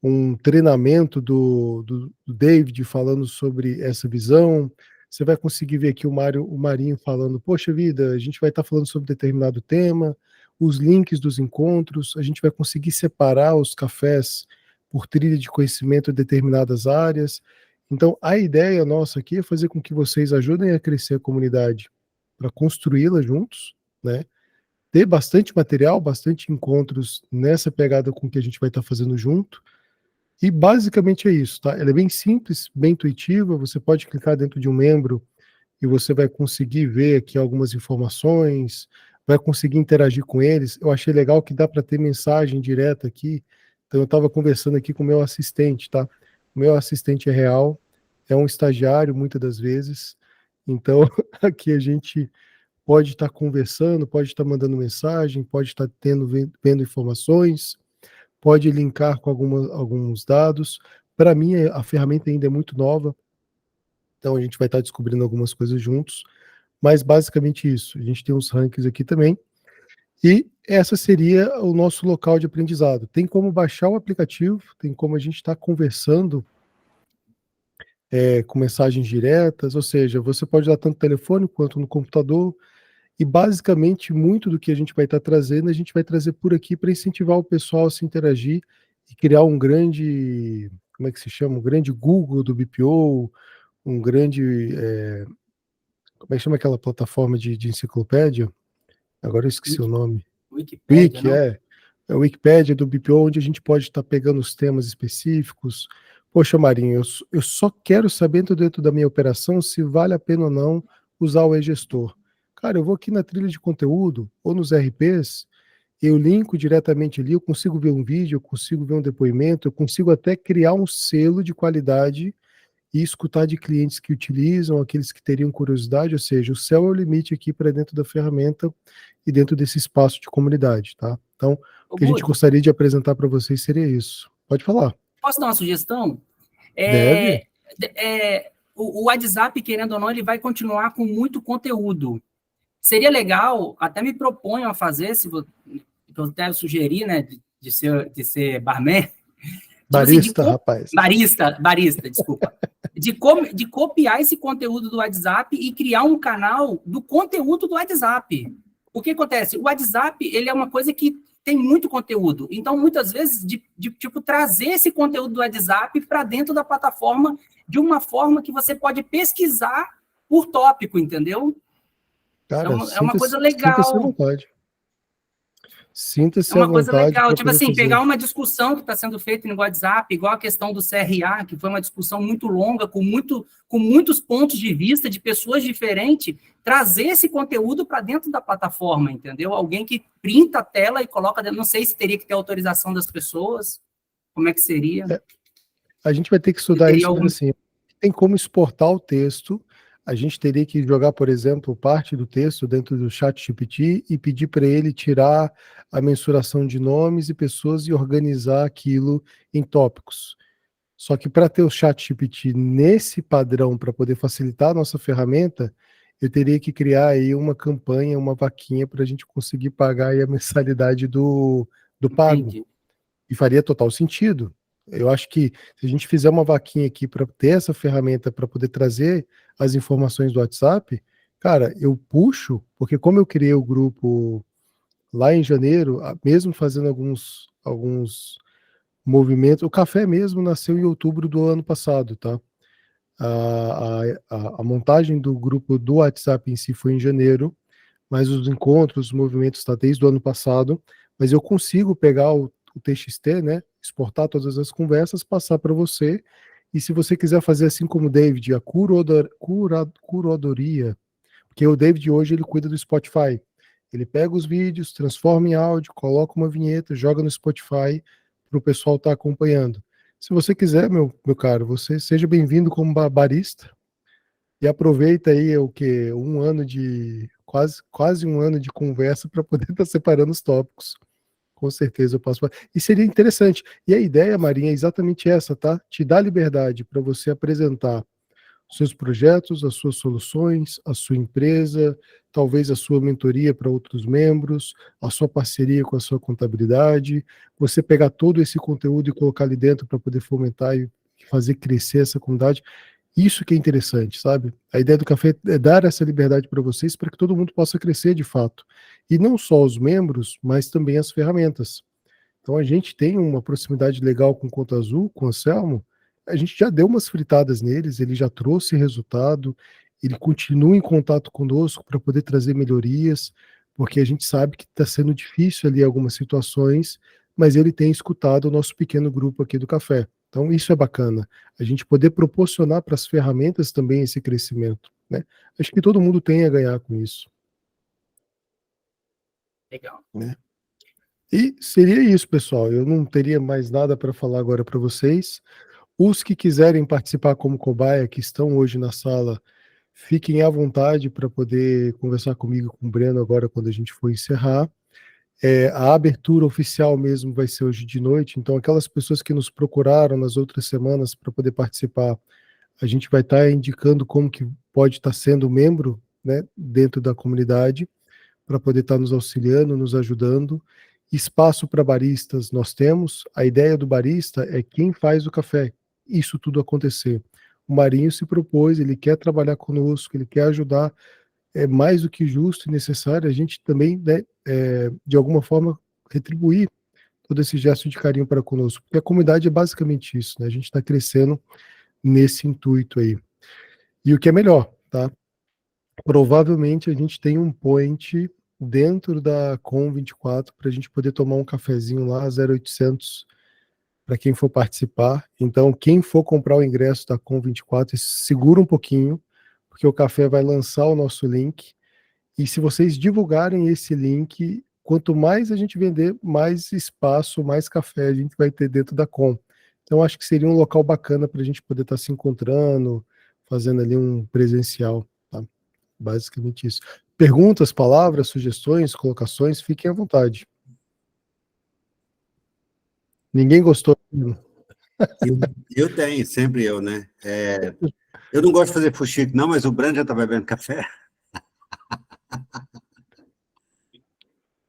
A: um treinamento do David falando sobre essa visão. Você vai conseguir ver aqui o Marinho falando, poxa vida, a gente vai estar falando sobre determinado tema, os links dos encontros, a gente vai conseguir separar os cafés por trilha de conhecimento de determinadas áreas. Então, a ideia nossa aqui é fazer com que vocês ajudem a crescer a comunidade para construí-la juntos, né? Ter bastante material, bastante encontros nessa pegada com que a gente vai estar fazendo junto. E basicamente é isso, tá? Ela é bem simples, bem intuitiva, você pode clicar dentro de um membro e você vai conseguir ver aqui algumas informações, vai conseguir interagir com eles. Eu achei legal que dá para ter mensagem direta aqui. Então eu estava conversando aqui com o meu assistente, tá? O meu assistente é real, é um estagiário muitas das vezes. Então aqui a gente pode estar conversando, pode estar mandando mensagem, pode estar vendo informações, pode linkar com alguns dados. Para mim, a ferramenta ainda é muito nova, então a gente vai estar descobrindo algumas coisas juntos, mas basicamente isso. A gente tem uns rankings aqui também, e essa seria o nosso local de aprendizado. Tem como baixar o aplicativo, tem como a gente estar conversando com mensagens diretas, ou seja, você pode usar tanto no telefone quanto no computador, e basicamente muito do que a gente vai estar trazendo, a gente vai trazer por aqui para incentivar o pessoal a se interagir e criar um grande, como é que se chama? Um grande Google do BPO, um grande, como é que chama aquela plataforma de enciclopédia? Agora eu esqueci o nome.
G: Wikipédia,
A: Wiki,
G: não?
A: é a Wikipédia do BPO, onde a gente pode estar pegando os temas específicos. Poxa, Marinho, eu só quero saber dentro da minha operação se vale a pena ou não usar o e-gestor. Cara, eu vou aqui na trilha de conteúdo ou nos RPs, eu linko diretamente ali, eu consigo ver um vídeo, eu consigo ver um depoimento, eu consigo até criar um selo de qualidade e escutar de clientes que utilizam, aqueles que teriam curiosidade, ou seja, o céu é o limite aqui para dentro da ferramenta e dentro desse espaço de comunidade, tá? Então, o que a gente
G: Guto,
A: gostaria de apresentar para vocês seria isso. Pode falar.
G: posso dar uma sugestão?
A: Deve.
G: O WhatsApp, querendo ou não, ele vai continuar com muito conteúdo. Seria legal, até me proponho a fazer, se eu até sugerir, né, de ser barman.
A: Barista, rapaz.
G: Barista, desculpa. De copiar esse conteúdo do WhatsApp e criar um canal do conteúdo do WhatsApp. O que acontece? O WhatsApp, ele é uma coisa que tem muito conteúdo. Então, muitas vezes, tipo, trazer esse conteúdo do WhatsApp para dentro da plataforma de uma forma que você pode pesquisar por tópico, entendeu?
A: Cara,
G: É uma coisa legal.
A: Sinta-se à vontade. Sinta-se
G: É uma
A: à
G: coisa
A: vontade.
G: legal,
A: para
G: tipo
A: poder
G: assim,
A: fazer.
G: pegar uma discussão que está sendo feita no WhatsApp, igual a questão do CRA, que foi uma discussão muito longa, com muitos pontos de vista de pessoas diferentes, trazer esse conteúdo para dentro da plataforma, entendeu? Alguém que printa a tela e coloca dentro, não sei se teria que ter autorização das pessoas, como é que seria?
A: A gente vai ter que estudar
G: Teria
A: isso, mas assim, tem como exportar o texto. A gente teria que jogar, por exemplo, parte do texto dentro do ChatGPT e pedir para ele tirar a mensuração de nomes e pessoas e organizar aquilo em tópicos. Só que para ter o ChatGPT nesse padrão, para poder facilitar a nossa ferramenta, eu teria que criar aí uma campanha, uma vaquinha para a gente conseguir pagar aí a mensalidade do pago.
G: Entendi.
A: E faria total sentido. Eu acho que se a gente fizer uma vaquinha aqui para ter essa ferramenta para poder trazer as informações do WhatsApp, cara, eu puxo, porque como eu criei o grupo lá em janeiro, mesmo fazendo alguns movimentos, o café mesmo nasceu em outubro do ano passado, tá? A montagem do grupo do WhatsApp em si foi em janeiro, mas os encontros, os movimentos está desde o ano passado, mas eu consigo pegar o TXT, né, exportar todas as conversas, passar para você, e se você quiser fazer assim como o David, a curadoria, porque o David hoje ele cuida do Spotify, ele pega os vídeos, transforma em áudio, coloca uma vinheta, joga no Spotify para o pessoal estar acompanhando. Se você quiser, meu caro, você seja bem-vindo como barista e aproveita aí um ano de quase um ano de conversa para poder estar separando os tópicos. Com certeza eu posso. E seria interessante. E a ideia, Marinha, é exatamente essa, tá? Te dá liberdade para você apresentar os seus projetos, as suas soluções, a sua empresa, talvez a sua mentoria para outros membros, a sua parceria com a sua contabilidade, você pegar todo esse conteúdo e colocar ali dentro para poder fomentar e fazer crescer essa comunidade. Isso que é interessante, sabe? A ideia do café é dar essa liberdade para vocês para que todo mundo possa crescer de fato. E não só os membros, mas também as ferramentas. Então a gente tem uma proximidade legal com o Conta Azul, com o Anselmo. A gente já deu umas fritadas neles, ele já trouxe resultado, ele continua em contato conosco para poder trazer melhorias, porque a gente sabe que está sendo difícil ali algumas situações, mas ele tem escutado o nosso pequeno grupo aqui do café. Então, isso é bacana, a gente poder proporcionar para as ferramentas também esse crescimento, né? Acho que todo mundo tem a ganhar com isso.
G: Legal.
A: Né? E seria isso, pessoal. Eu não teria mais nada para falar agora para vocês. Os que quiserem participar como cobaia, que estão hoje na sala, fiquem à vontade para poder conversar comigo, com o Breno, agora quando a gente for encerrar. A abertura oficial mesmo vai ser hoje de noite, então aquelas pessoas que nos procuraram nas outras semanas para poder participar, a gente vai estar indicando como que pode estar sendo membro, né, dentro da comunidade, para poder estar nos auxiliando, nos ajudando. Espaço para baristas nós temos. A ideia do barista é quem faz o café, isso tudo acontecer. O Marinho se propôs, ele quer trabalhar conosco, ele quer ajudar, é mais do que justo e necessário a gente também, né, de alguma forma, retribuir todo esse gesto de carinho para conosco, porque a comunidade é basicamente isso, né? A gente está crescendo nesse intuito aí. E o que é melhor, tá? Provavelmente a gente tem um point dentro da Com24 para a gente poder tomar um cafezinho lá, 0800, para quem for participar. Então, quem for comprar o ingresso da Com24, segura um pouquinho, porque o café vai lançar o nosso link. E se vocês divulgarem esse link, quanto mais a gente vender, mais espaço, mais café a gente vai ter dentro da Com. Então, acho que seria um local bacana para a gente poder estar se encontrando, fazendo ali um presencial, tá? Basicamente isso. Perguntas, palavras, sugestões, colocações, fiquem à vontade. Ninguém gostou?
D: Eu tenho, sempre eu, né? Eu não gosto de fazer fuxico, não, mas o Brand já está bebendo café.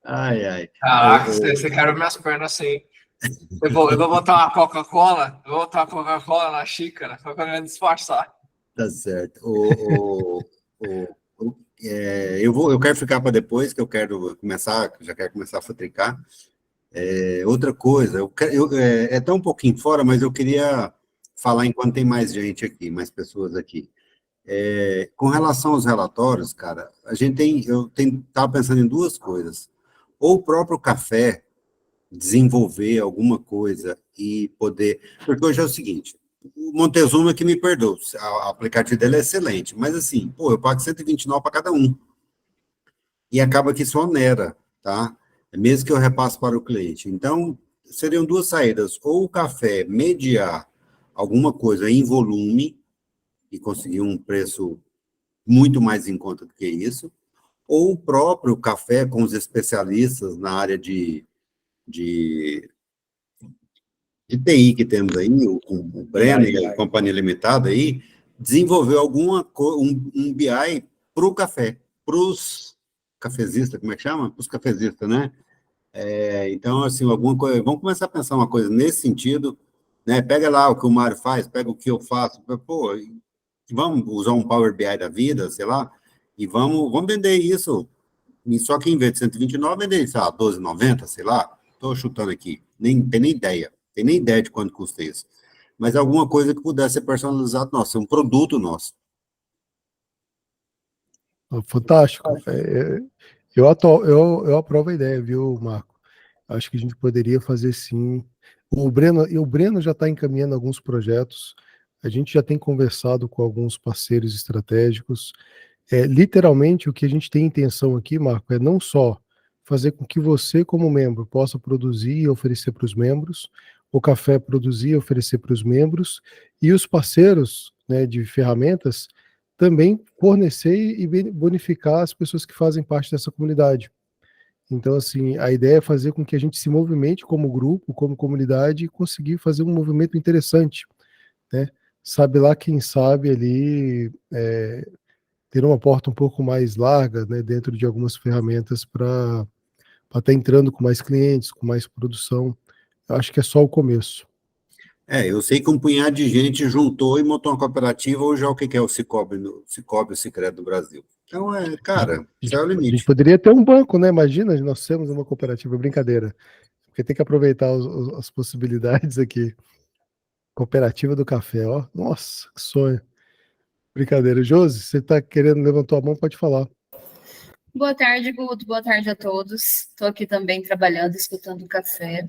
D: Ai, ai.
E: Caraca, você quebra minhas pernas assim. Eu vou botar uma Coca-Cola, eu vou botar uma Coca-Cola na xícara, só pra me disfarçar.
D: Tá certo. Eu quero ficar para depois, que eu quero começar, já quero começar a futricar. Outra coisa, tá um pouquinho fora, mas eu queria falar enquanto tem mais gente aqui, mais pessoas aqui. Com relação aos relatórios, cara, eu estava pensando em duas coisas. Ou o próprio café desenvolver alguma coisa e poder... Porque hoje é o seguinte, o Montezuma que me perdoe, o aplicativo dele é excelente, mas assim, eu pago 129 para cada um. E acaba que isso onera, tá? Mesmo que eu repasse para o cliente. Então, seriam duas saídas. Ou o café mediar alguma coisa em volume e conseguir um preço muito mais em conta do que isso, ou o próprio café com os especialistas na área de TI que temos aí, o Breno e a Companhia Limitada aí, desenvolver um BI para o café, para os cafezistas, como é que chama? Para os cafezistas, né? Então, assim, alguma coisa, vamos começar a pensar uma coisa nesse sentido, né? Pega lá o que o Mário faz, pega o que eu faço, vamos usar um Power BI da vida, sei lá, e vamos vender isso. E só que em vez de 129, vender isso a 12,90, sei lá. Estou chutando aqui, tem nem ideia. Tem nem ideia de quanto custa isso. Mas alguma coisa que pudesse ser personalizado nosso, um produto nosso.
A: Fantástico. Eu aprovo a ideia, viu, Marco? Acho que a gente poderia fazer sim. O Breno já está encaminhando alguns projetos. A gente já tem conversado com alguns parceiros estratégicos. Literalmente, o que a gente tem intenção aqui, Marco, é não só fazer com que você, como membro, possa produzir e oferecer para os membros, o café produzir e oferecer para os membros, e os parceiros, né, de ferramentas também fornecer e bonificar as pessoas que fazem parte dessa comunidade. Então, assim, a ideia é fazer com que a gente se movimente como grupo, como comunidade, e conseguir fazer um movimento interessante, né? Sabe lá quem sabe ali ter uma porta um pouco mais larga, né, dentro de algumas ferramentas para estar entrando com mais clientes, com mais produção. Eu acho que é só o começo.
D: Eu sei que um punhado de gente juntou e montou uma cooperativa, ou já o que é o Cicobi e o Sicredi do Brasil. Então, cara, isso é o
A: A gente
D: limite.
A: poderia ter um banco, né? Imagina, nós temos uma cooperativa, brincadeira. Porque tem que aproveitar as possibilidades aqui. Cooperativa do café, ó. Nossa, que sonho. Brincadeira. Josi, você está querendo levantar a mão, pode falar.
J: Boa tarde, Guto. Boa tarde a todos. Estou aqui também trabalhando, escutando o café.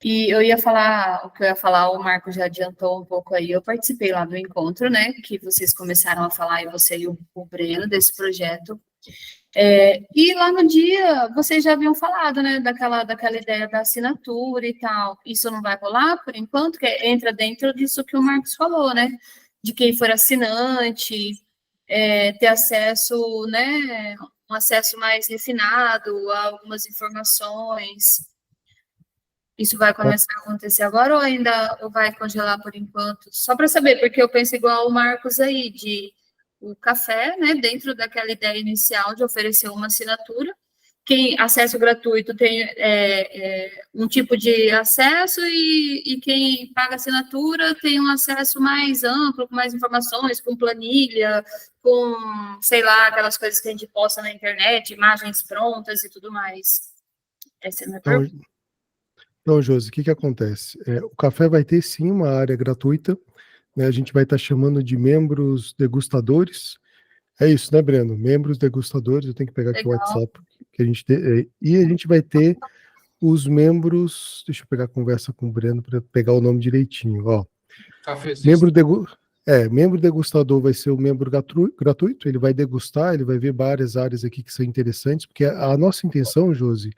J: E eu ia falar, o que eu ia falar, o Marco já adiantou um pouco aí. Eu participei lá do encontro, né? Que vocês começaram a falar, e você e o Breno, desse projeto. E lá no dia, vocês já haviam falado, né? Daquela ideia da assinatura e tal. Isso não vai rolar, por enquanto, que entra dentro disso que o Marcos falou, né? De quem for assinante, ter acesso, né? Um acesso mais refinado a algumas informações. Isso vai começar a acontecer agora ou vai congelar por enquanto? Só para saber, porque eu penso igual o Marcos aí, de o café, né, dentro daquela ideia inicial de oferecer uma assinatura, quem acesso gratuito tem um tipo de acesso e quem paga assinatura tem um acesso mais amplo, com mais informações, com planilha, com, sei lá, aquelas coisas que a gente posta na internet, imagens prontas e tudo mais. Essa é a minha pergunta.
A: Então, Josi, o que acontece? O café vai ter sim uma área gratuita, né? A gente vai estar chamando de membros degustadores. É isso, né, Breno? Membros degustadores, eu tenho que pegar aqui o WhatsApp que a gente tem. E a gente vai ter os membros. Deixa eu pegar a conversa com o Breno para pegar o nome direitinho. Ó. Membro degustador vai ser o membro gratuito, ele vai degustar, ele vai ver várias áreas aqui que são interessantes, porque a nossa intenção, Josi,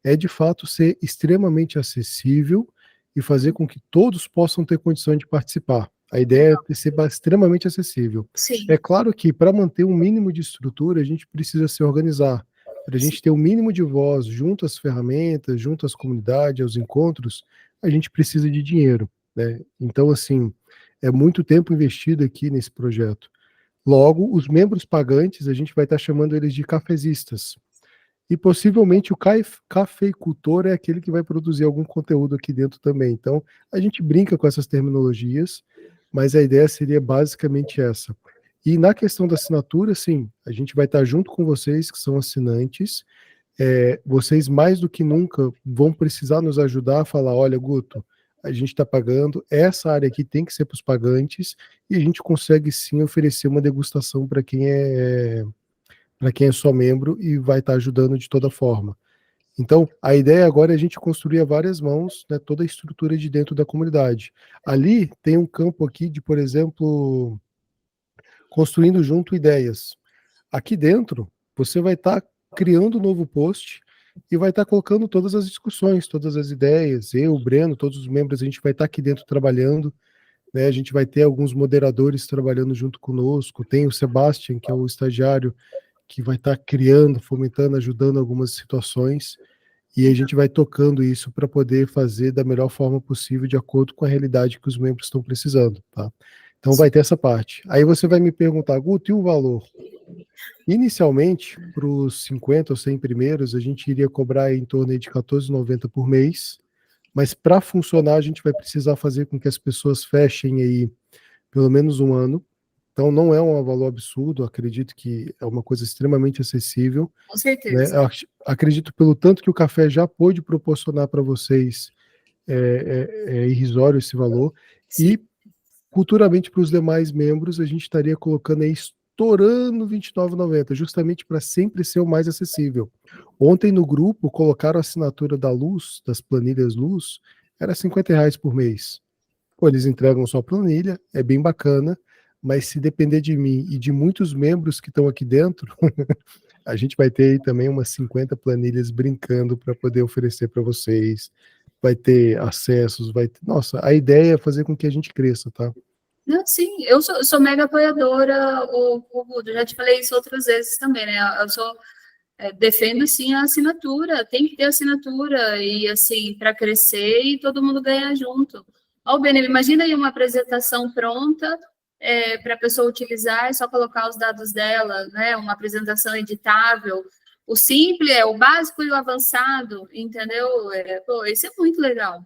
A: é de fato ser extremamente acessível e fazer com que todos possam ter condição de participar. A ideia é ser extremamente acessível.
J: Sim.
A: É claro que para manter um mínimo de estrutura, a gente precisa se organizar. Para a gente ter um mínimo de voz junto às ferramentas, junto às comunidades, aos encontros, a gente precisa de dinheiro, né? Então, assim, é muito tempo investido aqui nesse projeto. Logo, os membros pagantes, a gente vai estar chamando eles de cafezistas. E possivelmente o cafeicultor é aquele que vai produzir algum conteúdo aqui dentro também. Então, a gente brinca com essas terminologias, mas a ideia seria basicamente essa. E na questão da assinatura, sim, a gente vai estar junto com vocês que são assinantes. Vocês mais do que nunca vão precisar nos ajudar a falar, olha, Guto, a gente está pagando, essa área aqui tem que ser para os pagantes, e a gente consegue sim oferecer uma degustação para quem é só membro e vai estar ajudando de toda forma. Então, a ideia agora é a gente construir a várias mãos, né, toda a estrutura de dentro da comunidade. Ali tem um campo aqui de, por exemplo, construindo junto ideias. Aqui dentro, você vai estar criando um novo post e vai estar colocando todas as discussões, todas as ideias. Eu, o Breno, todos os membros, a gente vai estar aqui dentro trabalhando, né, a gente vai ter alguns moderadores trabalhando junto conosco. Tem o Sebastian, que é o estagiário, que vai estar criando, fomentando, ajudando algumas situações, e a gente vai tocando isso para poder fazer da melhor forma possível, de acordo com a realidade que os membros estão precisando, tá? Então vai ter essa parte. Aí você vai me perguntar, Guto, e o valor? Inicialmente, para os 50 ou 100 primeiros, a gente iria cobrar em torno de R$14,90 por mês, mas para funcionar a gente vai precisar fazer com que as pessoas fechem aí pelo menos um ano. Então, não é um valor absurdo, acredito que é uma coisa extremamente acessível.
J: Com certeza.
A: Né? Acredito pelo tanto que o café já pôde proporcionar para vocês, é irrisório esse valor. Sim. E, futuramente, para os demais membros, a gente estaria colocando aí, estourando R$29,90, justamente para sempre ser o mais acessível. Ontem, no grupo, colocaram a assinatura da Luz, das planilhas Luz, era R$50 por mês. Pô, eles entregam só planilha, é bem bacana, mas se depender de mim e de muitos membros que estão aqui dentro, a gente vai ter aí também umas 50 planilhas brincando para poder oferecer para vocês, vai ter acessos, vai ter... Nossa, a ideia é fazer com que a gente cresça, tá?
J: Não, sim, eu sou mega apoiadora, Guto, já te falei isso outras vezes também, né? Eu defendo sim a assinatura, tem que ter assinatura, e assim, para crescer e todo mundo ganhar junto. Ó, Benê, imagina aí uma apresentação pronta, para a pessoa utilizar, é só colocar os dados dela, né? Uma apresentação editável. O simples é o básico e o avançado, entendeu? Isso é muito legal.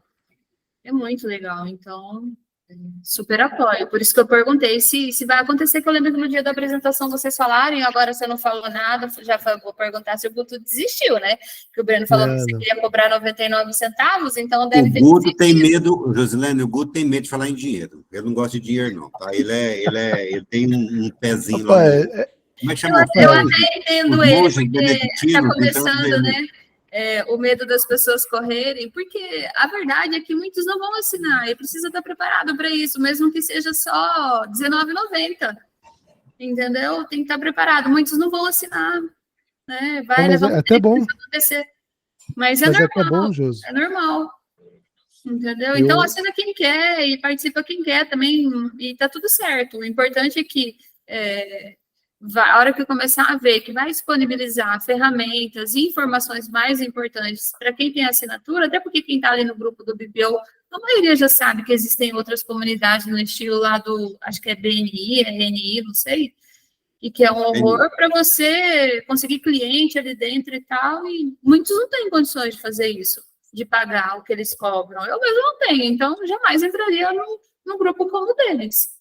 J: É muito legal, então, super apoio. Por isso que eu perguntei se vai acontecer, que eu lembro que no dia da apresentação vocês falaram, e agora você não falou nada, vou perguntar se o Guto desistiu, né? Que o Breno falou que você queria cobrar 99 centavos, então deve ter...
D: O Guto tem medo, Josilene, o Guto tem medo de falar em dinheiro. Ele não gosta de dinheiro, não, tá? Ele tem um pezinho lá. Como é que chama?
J: Eu até entendo ele, porque está começando, então, né? O medo das pessoas correrem, porque a verdade é que muitos não vão assinar, e precisa estar preparado para isso, mesmo que seja só R$19,90, entendeu? Tem que estar preparado, muitos não vão assinar, né? Vai levar um tempo para acontecer, mas é normal,
A: é bom, Josi.
J: É normal, entendeu? Então assina quem quer e participa quem quer também, e tá tudo certo. O importante é que a hora que eu começar a ver que vai disponibilizar ferramentas e informações mais importantes para quem tem assinatura, até porque quem está ali no grupo do BPO, a maioria já sabe que existem outras comunidades no estilo lá do, acho que é BNI, RNI, não sei, e que é um horror para você conseguir cliente ali dentro e tal, e muitos não têm condições de fazer isso, de pagar o que eles cobram. Eu mesmo não tenho, então jamais entraria num grupo como o deles.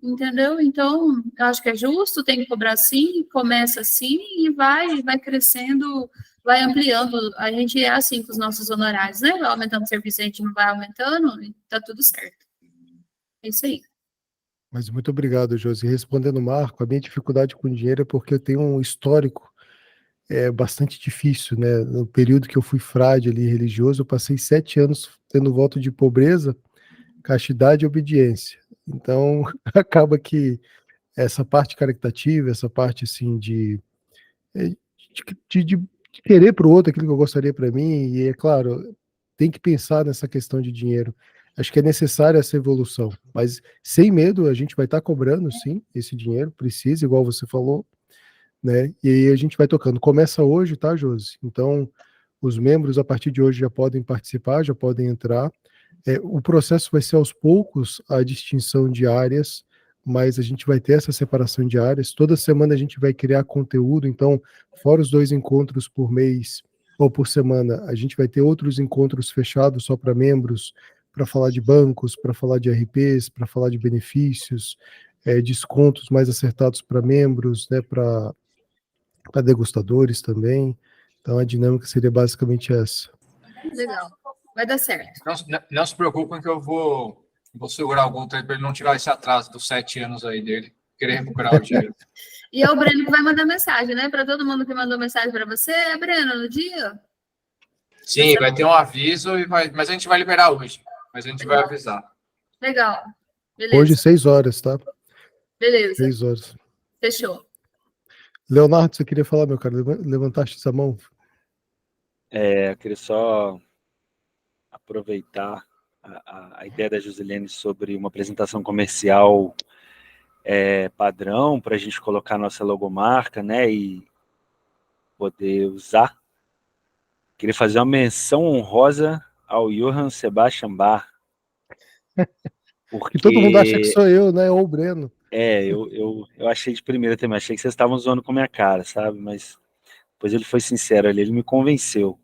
J: Entendeu? Então, eu acho que é justo, tem que cobrar assim, começa assim e vai crescendo, vai ampliando. A gente é assim com os nossos honorários, né? Vai aumentando o serviço, a gente não vai aumentando, e tá tudo certo. É isso aí.
A: Mas muito obrigado, Josi. Respondendo o Marco, a minha dificuldade com dinheiro é porque eu tenho um histórico bastante difícil, né? No período que eu fui frade ali religioso, eu passei 7 anos tendo voto de pobreza, castidade e obediência. Então, acaba que essa parte caritativa, essa parte assim de querer para o outro aquilo que eu gostaria para mim, e é claro, tem que pensar nessa questão de dinheiro. Acho que é necessária essa evolução, mas sem medo a gente vai estar cobrando, sim, esse dinheiro, precisa, igual você falou, né? E aí a gente vai tocando. Começa hoje, tá, Josi? Então, os membros a partir de hoje já podem participar, já podem entrar. O processo vai ser aos poucos a distinção de áreas, mas a gente vai ter essa separação de áreas. Toda semana a gente vai criar conteúdo, então, fora os 2 encontros por mês ou por semana, a gente vai ter outros encontros fechados só para membros, para falar de bancos, para falar de RPs, para falar de benefícios, descontos mais acertados para membros, né, para degustadores também. Então, a dinâmica seria basicamente essa.
J: Legal. Vai dar certo.
E: Não se preocupem que eu vou segurar o Guto aí para ele não tirar esse atraso dos 7 anos aí dele, querer recuperar o dinheiro.
J: E é o Breno que vai mandar mensagem, né? Para todo mundo que mandou mensagem para você, Breno, no dia?
E: Sim, vai ter um aviso, mas a gente vai liberar hoje. Mas a gente vai avisar.
J: Legal. Beleza.
A: Hoje, 6 horas, tá?
J: Beleza.
A: 6 horas.
J: Fechou.
A: Leonardo, você queria falar, meu cara? Levantaste essa mão?
K: Eu queria só aproveitar a ideia da Josilene sobre uma apresentação comercial padrão para a gente colocar nossa logomarca, né, e poder usar. Queria fazer uma menção honrosa ao Johann Sebastian Bach.
A: Porque todo mundo acha que sou eu, né, ou o Breno.
K: Eu achei de primeira também, achei que vocês estavam zoando com a minha cara, sabe, mas depois ele foi sincero ali, ele me convenceu.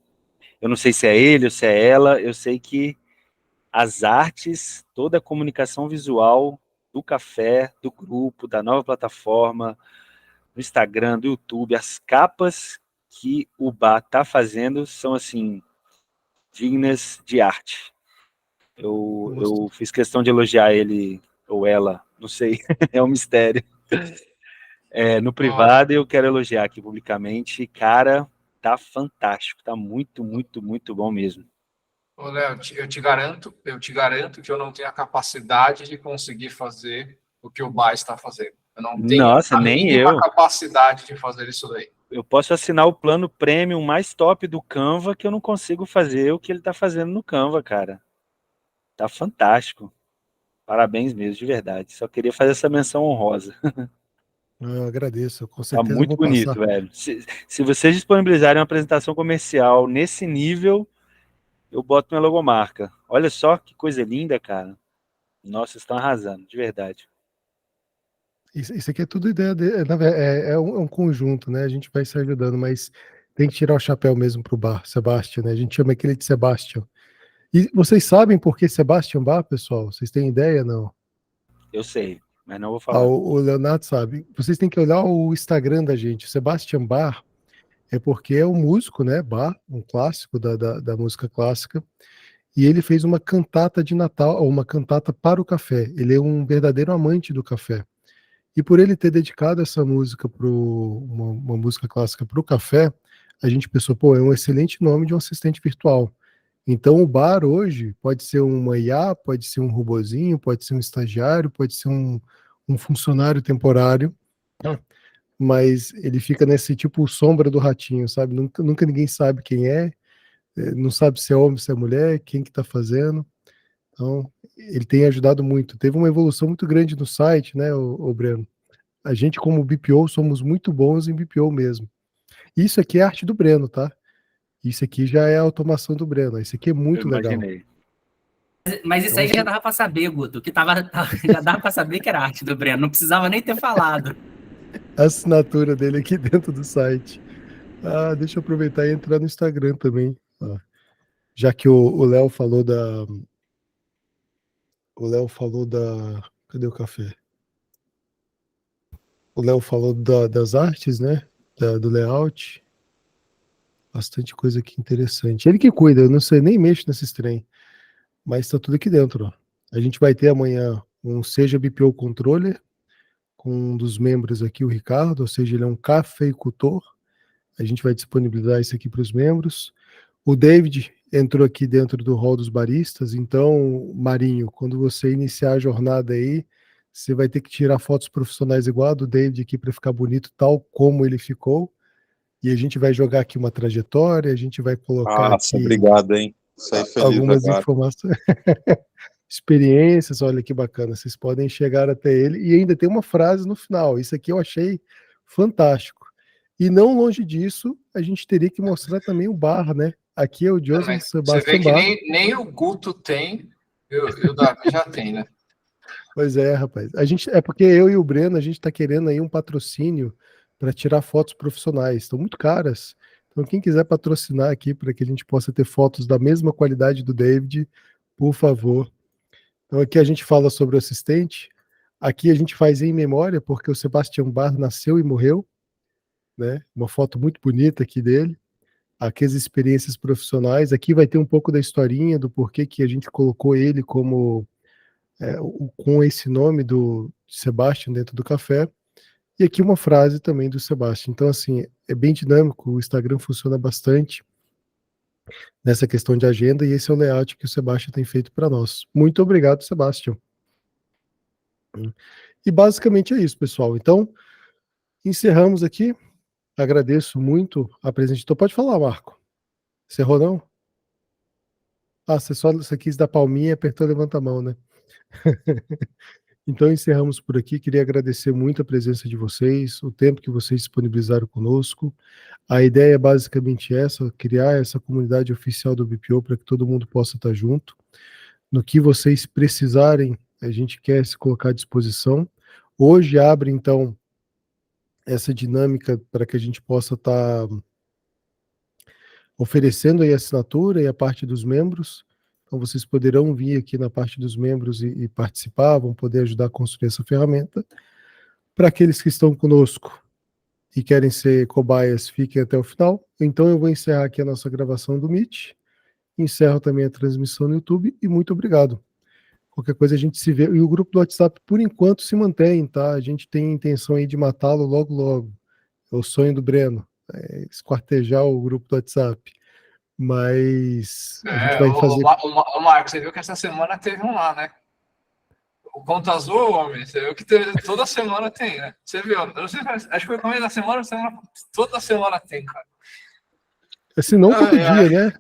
K: Eu não sei se é ele ou se é ela, eu sei que as artes, toda a comunicação visual do café, do grupo, da nova plataforma, do Instagram, do YouTube, as capas que o Bá está fazendo são, assim, dignas de arte. Eu fiz questão de elogiar ele ou ela, não sei, é um mistério. No privado eu quero elogiar aqui publicamente, cara, tá fantástico, tá muito, muito, muito bom mesmo.
E: Ô, Léo, eu te garanto que eu não tenho a capacidade de conseguir fazer o que o Bá está fazendo. Eu não tenho
K: Nossa, nem eu.
E: Capacidade de fazer isso daí.
K: Eu posso assinar o plano premium mais top do Canva, que eu não consigo fazer o que ele tá fazendo no Canva, cara. Tá fantástico. Parabéns mesmo, de verdade. Só queria fazer essa menção honrosa.
A: Eu agradeço, com certeza.
K: Tá muito
A: vou
K: bonito,
A: passar.
K: velho. Se vocês disponibilizarem uma apresentação comercial nesse nível, eu boto minha logomarca. Olha só que coisa linda, cara. Nossa, estão arrasando, de verdade.
A: Isso aqui é tudo ideia é um conjunto, né? A gente vai se ajudando, mas tem que tirar o chapéu mesmo pro Bar, Sebastian, né? A gente chama aquele de Sebastian. E vocês sabem por que Sebastian Bar, pessoal? Vocês têm ideia, não?
K: Eu sei, mas não vou falar.
A: O Leonardo sabe. Vocês têm que olhar o Instagram da gente. Sebastian Bar é porque é um músico, né? Bar, um clássico da música clássica. E ele fez uma cantata de Natal, ou uma cantata para o café. Ele é um verdadeiro amante do café. E por ele ter dedicado essa música uma música clássica para o café, a gente pensou, pô, é um excelente nome de um assistente virtual. Então o bar hoje pode ser uma IA, pode ser um robozinho, pode ser um estagiário, pode ser um funcionário temporário, mas ele fica nesse tipo sombra do ratinho, sabe? Nunca ninguém sabe quem é, não sabe se é homem, se é mulher, quem que está fazendo. Então, ele tem ajudado muito. Teve uma evolução muito grande no site, né, o Breno? A gente, como BPO, somos muito bons em BPO mesmo. Isso aqui é arte do Breno, tá? Isso aqui já é a automação do Breno. Isso aqui é muito legal.
G: Mas isso aí já dava para saber, Guto, já dava para saber que era arte do Breno, não precisava nem ter falado.
A: a assinatura dele aqui dentro do site. Ah, deixa eu aproveitar e entrar no Instagram também. Ó. Já que o Léo falou da. O Léo falou da. Cadê o café? O Léo falou das artes, né? Do layout. Bastante coisa aqui interessante. Ele que cuida, eu não sei, nem mexo nesses trem. Mas tá tudo aqui dentro, ó. A gente vai ter amanhã um Seja BPO Controller com um dos membros aqui, o Ricardo, ou seja, ele é um cafeicultor. A gente vai disponibilizar isso aqui para os membros. O David entrou aqui dentro do hall dos baristas, então, Marinho, quando você iniciar a jornada aí, você vai ter que tirar fotos profissionais igual a do David aqui para ficar bonito, tal como ele ficou. E a gente vai jogar aqui uma trajetória, a gente vai colocar
I: Nossa,
A: aqui
I: obrigado, hein? Saí feliz
A: algumas
I: agora.
A: informações, experiências, olha que bacana, vocês podem chegar até ele, e ainda tem uma frase no final, isso aqui eu achei fantástico. E não longe disso, a gente teria que mostrar também o bar, né? Aqui é o Joseph
E: Você
A: Sebastian
E: vê que
A: Bar.
E: nem o Guto tem, e o Davi já tem, né?
A: Pois é, rapaz. A gente, é porque eu e o Breno, a gente está querendo aí um patrocínio para tirar fotos profissionais. Estão muito caras. Então, quem quiser patrocinar aqui para que a gente possa ter fotos da mesma qualidade do David, por favor. Então, aqui a gente fala sobre o assistente. Aqui a gente faz em memória, porque o Sebastian Bach nasceu e morreu, né? Uma foto muito bonita aqui dele. Aqui as experiências profissionais. Aqui vai ter um pouco da historinha do porquê que a gente colocou ele como com esse nome do Sebastian dentro do café. E aqui uma frase também do Sebastian. Então, assim, é bem dinâmico, o Instagram funciona bastante nessa questão de agenda, e esse é o layout que o Sebastian tem feito para nós. Muito obrigado, Sebastian. E basicamente é isso, pessoal. Então, encerramos aqui. Agradeço muito a presença. Então, pode falar, Marco. Encerrou, não? Ah, você quis dar palminha e apertou levanta a mão, né? Então, encerramos por aqui. Queria agradecer muito a presença de vocês, o tempo que vocês disponibilizaram conosco. A ideia é basicamente essa, criar essa comunidade oficial do BPO para que todo mundo possa estar junto. No que vocês precisarem, a gente quer se colocar à disposição. Hoje abre, então, essa dinâmica para que a gente possa estar oferecendo aí a assinatura e a parte dos membros. Então, vocês poderão vir aqui na parte dos membros e participar, vão poder ajudar a construir essa ferramenta. Para aqueles que estão conosco e querem ser cobaias, fiquem até o final. Então, eu vou encerrar aqui a nossa gravação do Meet, encerro também a transmissão no YouTube, e muito obrigado. Qualquer coisa a gente se vê. E o grupo do WhatsApp, por enquanto, se mantém, tá? A gente tem a intenção aí de matá-lo logo, logo. É o sonho do Breno, esquartejar o grupo do WhatsApp. Mas a gente vai fazer...
E: O Marcos, você viu que essa semana teve um lá, né? O Conta Azul, homem, você viu que toda semana tem, né? Você viu? Eu não sei, acho que foi no começo da semana, toda semana tem, cara.
A: Assim, não todo dia, né?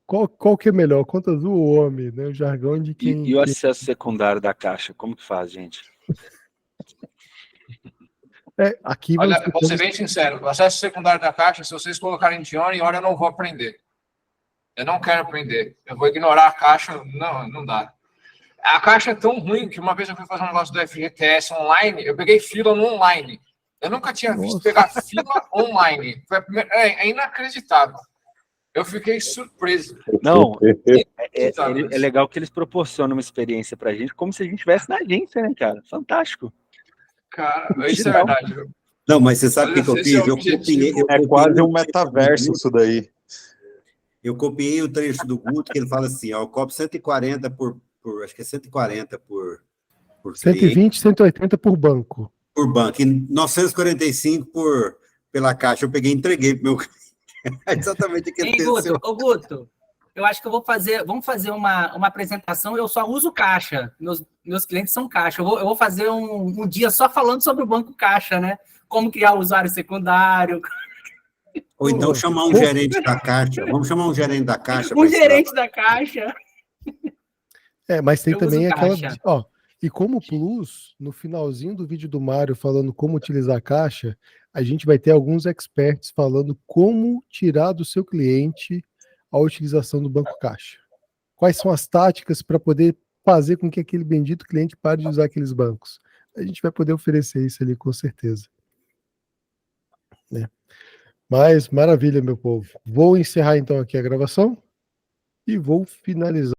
A: Qual que é melhor? Conta Azul ou homem, né? O jargão de quem...
K: E o acesso secundário da Caixa, como que faz, gente?
A: Aqui
E: Olha, vou ser bem sincero, o acesso secundário da Caixa, se vocês colocarem de hora em hora, eu não vou aprender. Eu não quero aprender. Eu vou ignorar a Caixa, não dá. A Caixa é tão ruim que uma vez eu fui fazer um negócio do FGTS online, eu peguei fila no online. Eu nunca tinha visto pegar fila online. Foi a primeira... É inacreditável. Eu fiquei surpreso.
K: Não, é legal que eles proporcionam uma experiência pra gente, como se a gente estivesse na agência, né, cara? Fantástico.
E: Cara, isso é verdade. Viu?
D: Não, mas você sabe o que eu fiz? Eu copiei.
I: É quase um metaverso isso daí.
D: Eu copiei o trecho do Guto, que ele fala assim, ó, eu cobro 140 por acho que é 140 por
A: 120,
D: cliente,
A: 180 por banco.
D: Por banco, e 945 pela Caixa. Eu peguei e entreguei pro meu cliente. É exatamente o que aconteceu.
G: Guto, eu acho que vamos fazer uma apresentação, eu só uso Caixa, meus clientes são Caixa, eu vou fazer um dia só falando sobre o Banco Caixa, né? Como criar o usuário secundário.
D: Ou então chamar um gerente da Caixa. Vamos chamar um gerente da Caixa.
G: Um gerente da Caixa.
A: Mas tem também aquela... Ó, e como plus, no finalzinho do vídeo do Mário falando como utilizar a Caixa, a gente vai ter alguns experts falando como tirar do seu cliente a utilização do Banco Caixa. Quais são as táticas para poder fazer com que aquele bendito cliente pare de usar aqueles bancos. A gente vai poder oferecer isso ali com certeza. né? Mas, maravilha, meu povo. Vou encerrar então aqui a gravação e vou finalizar.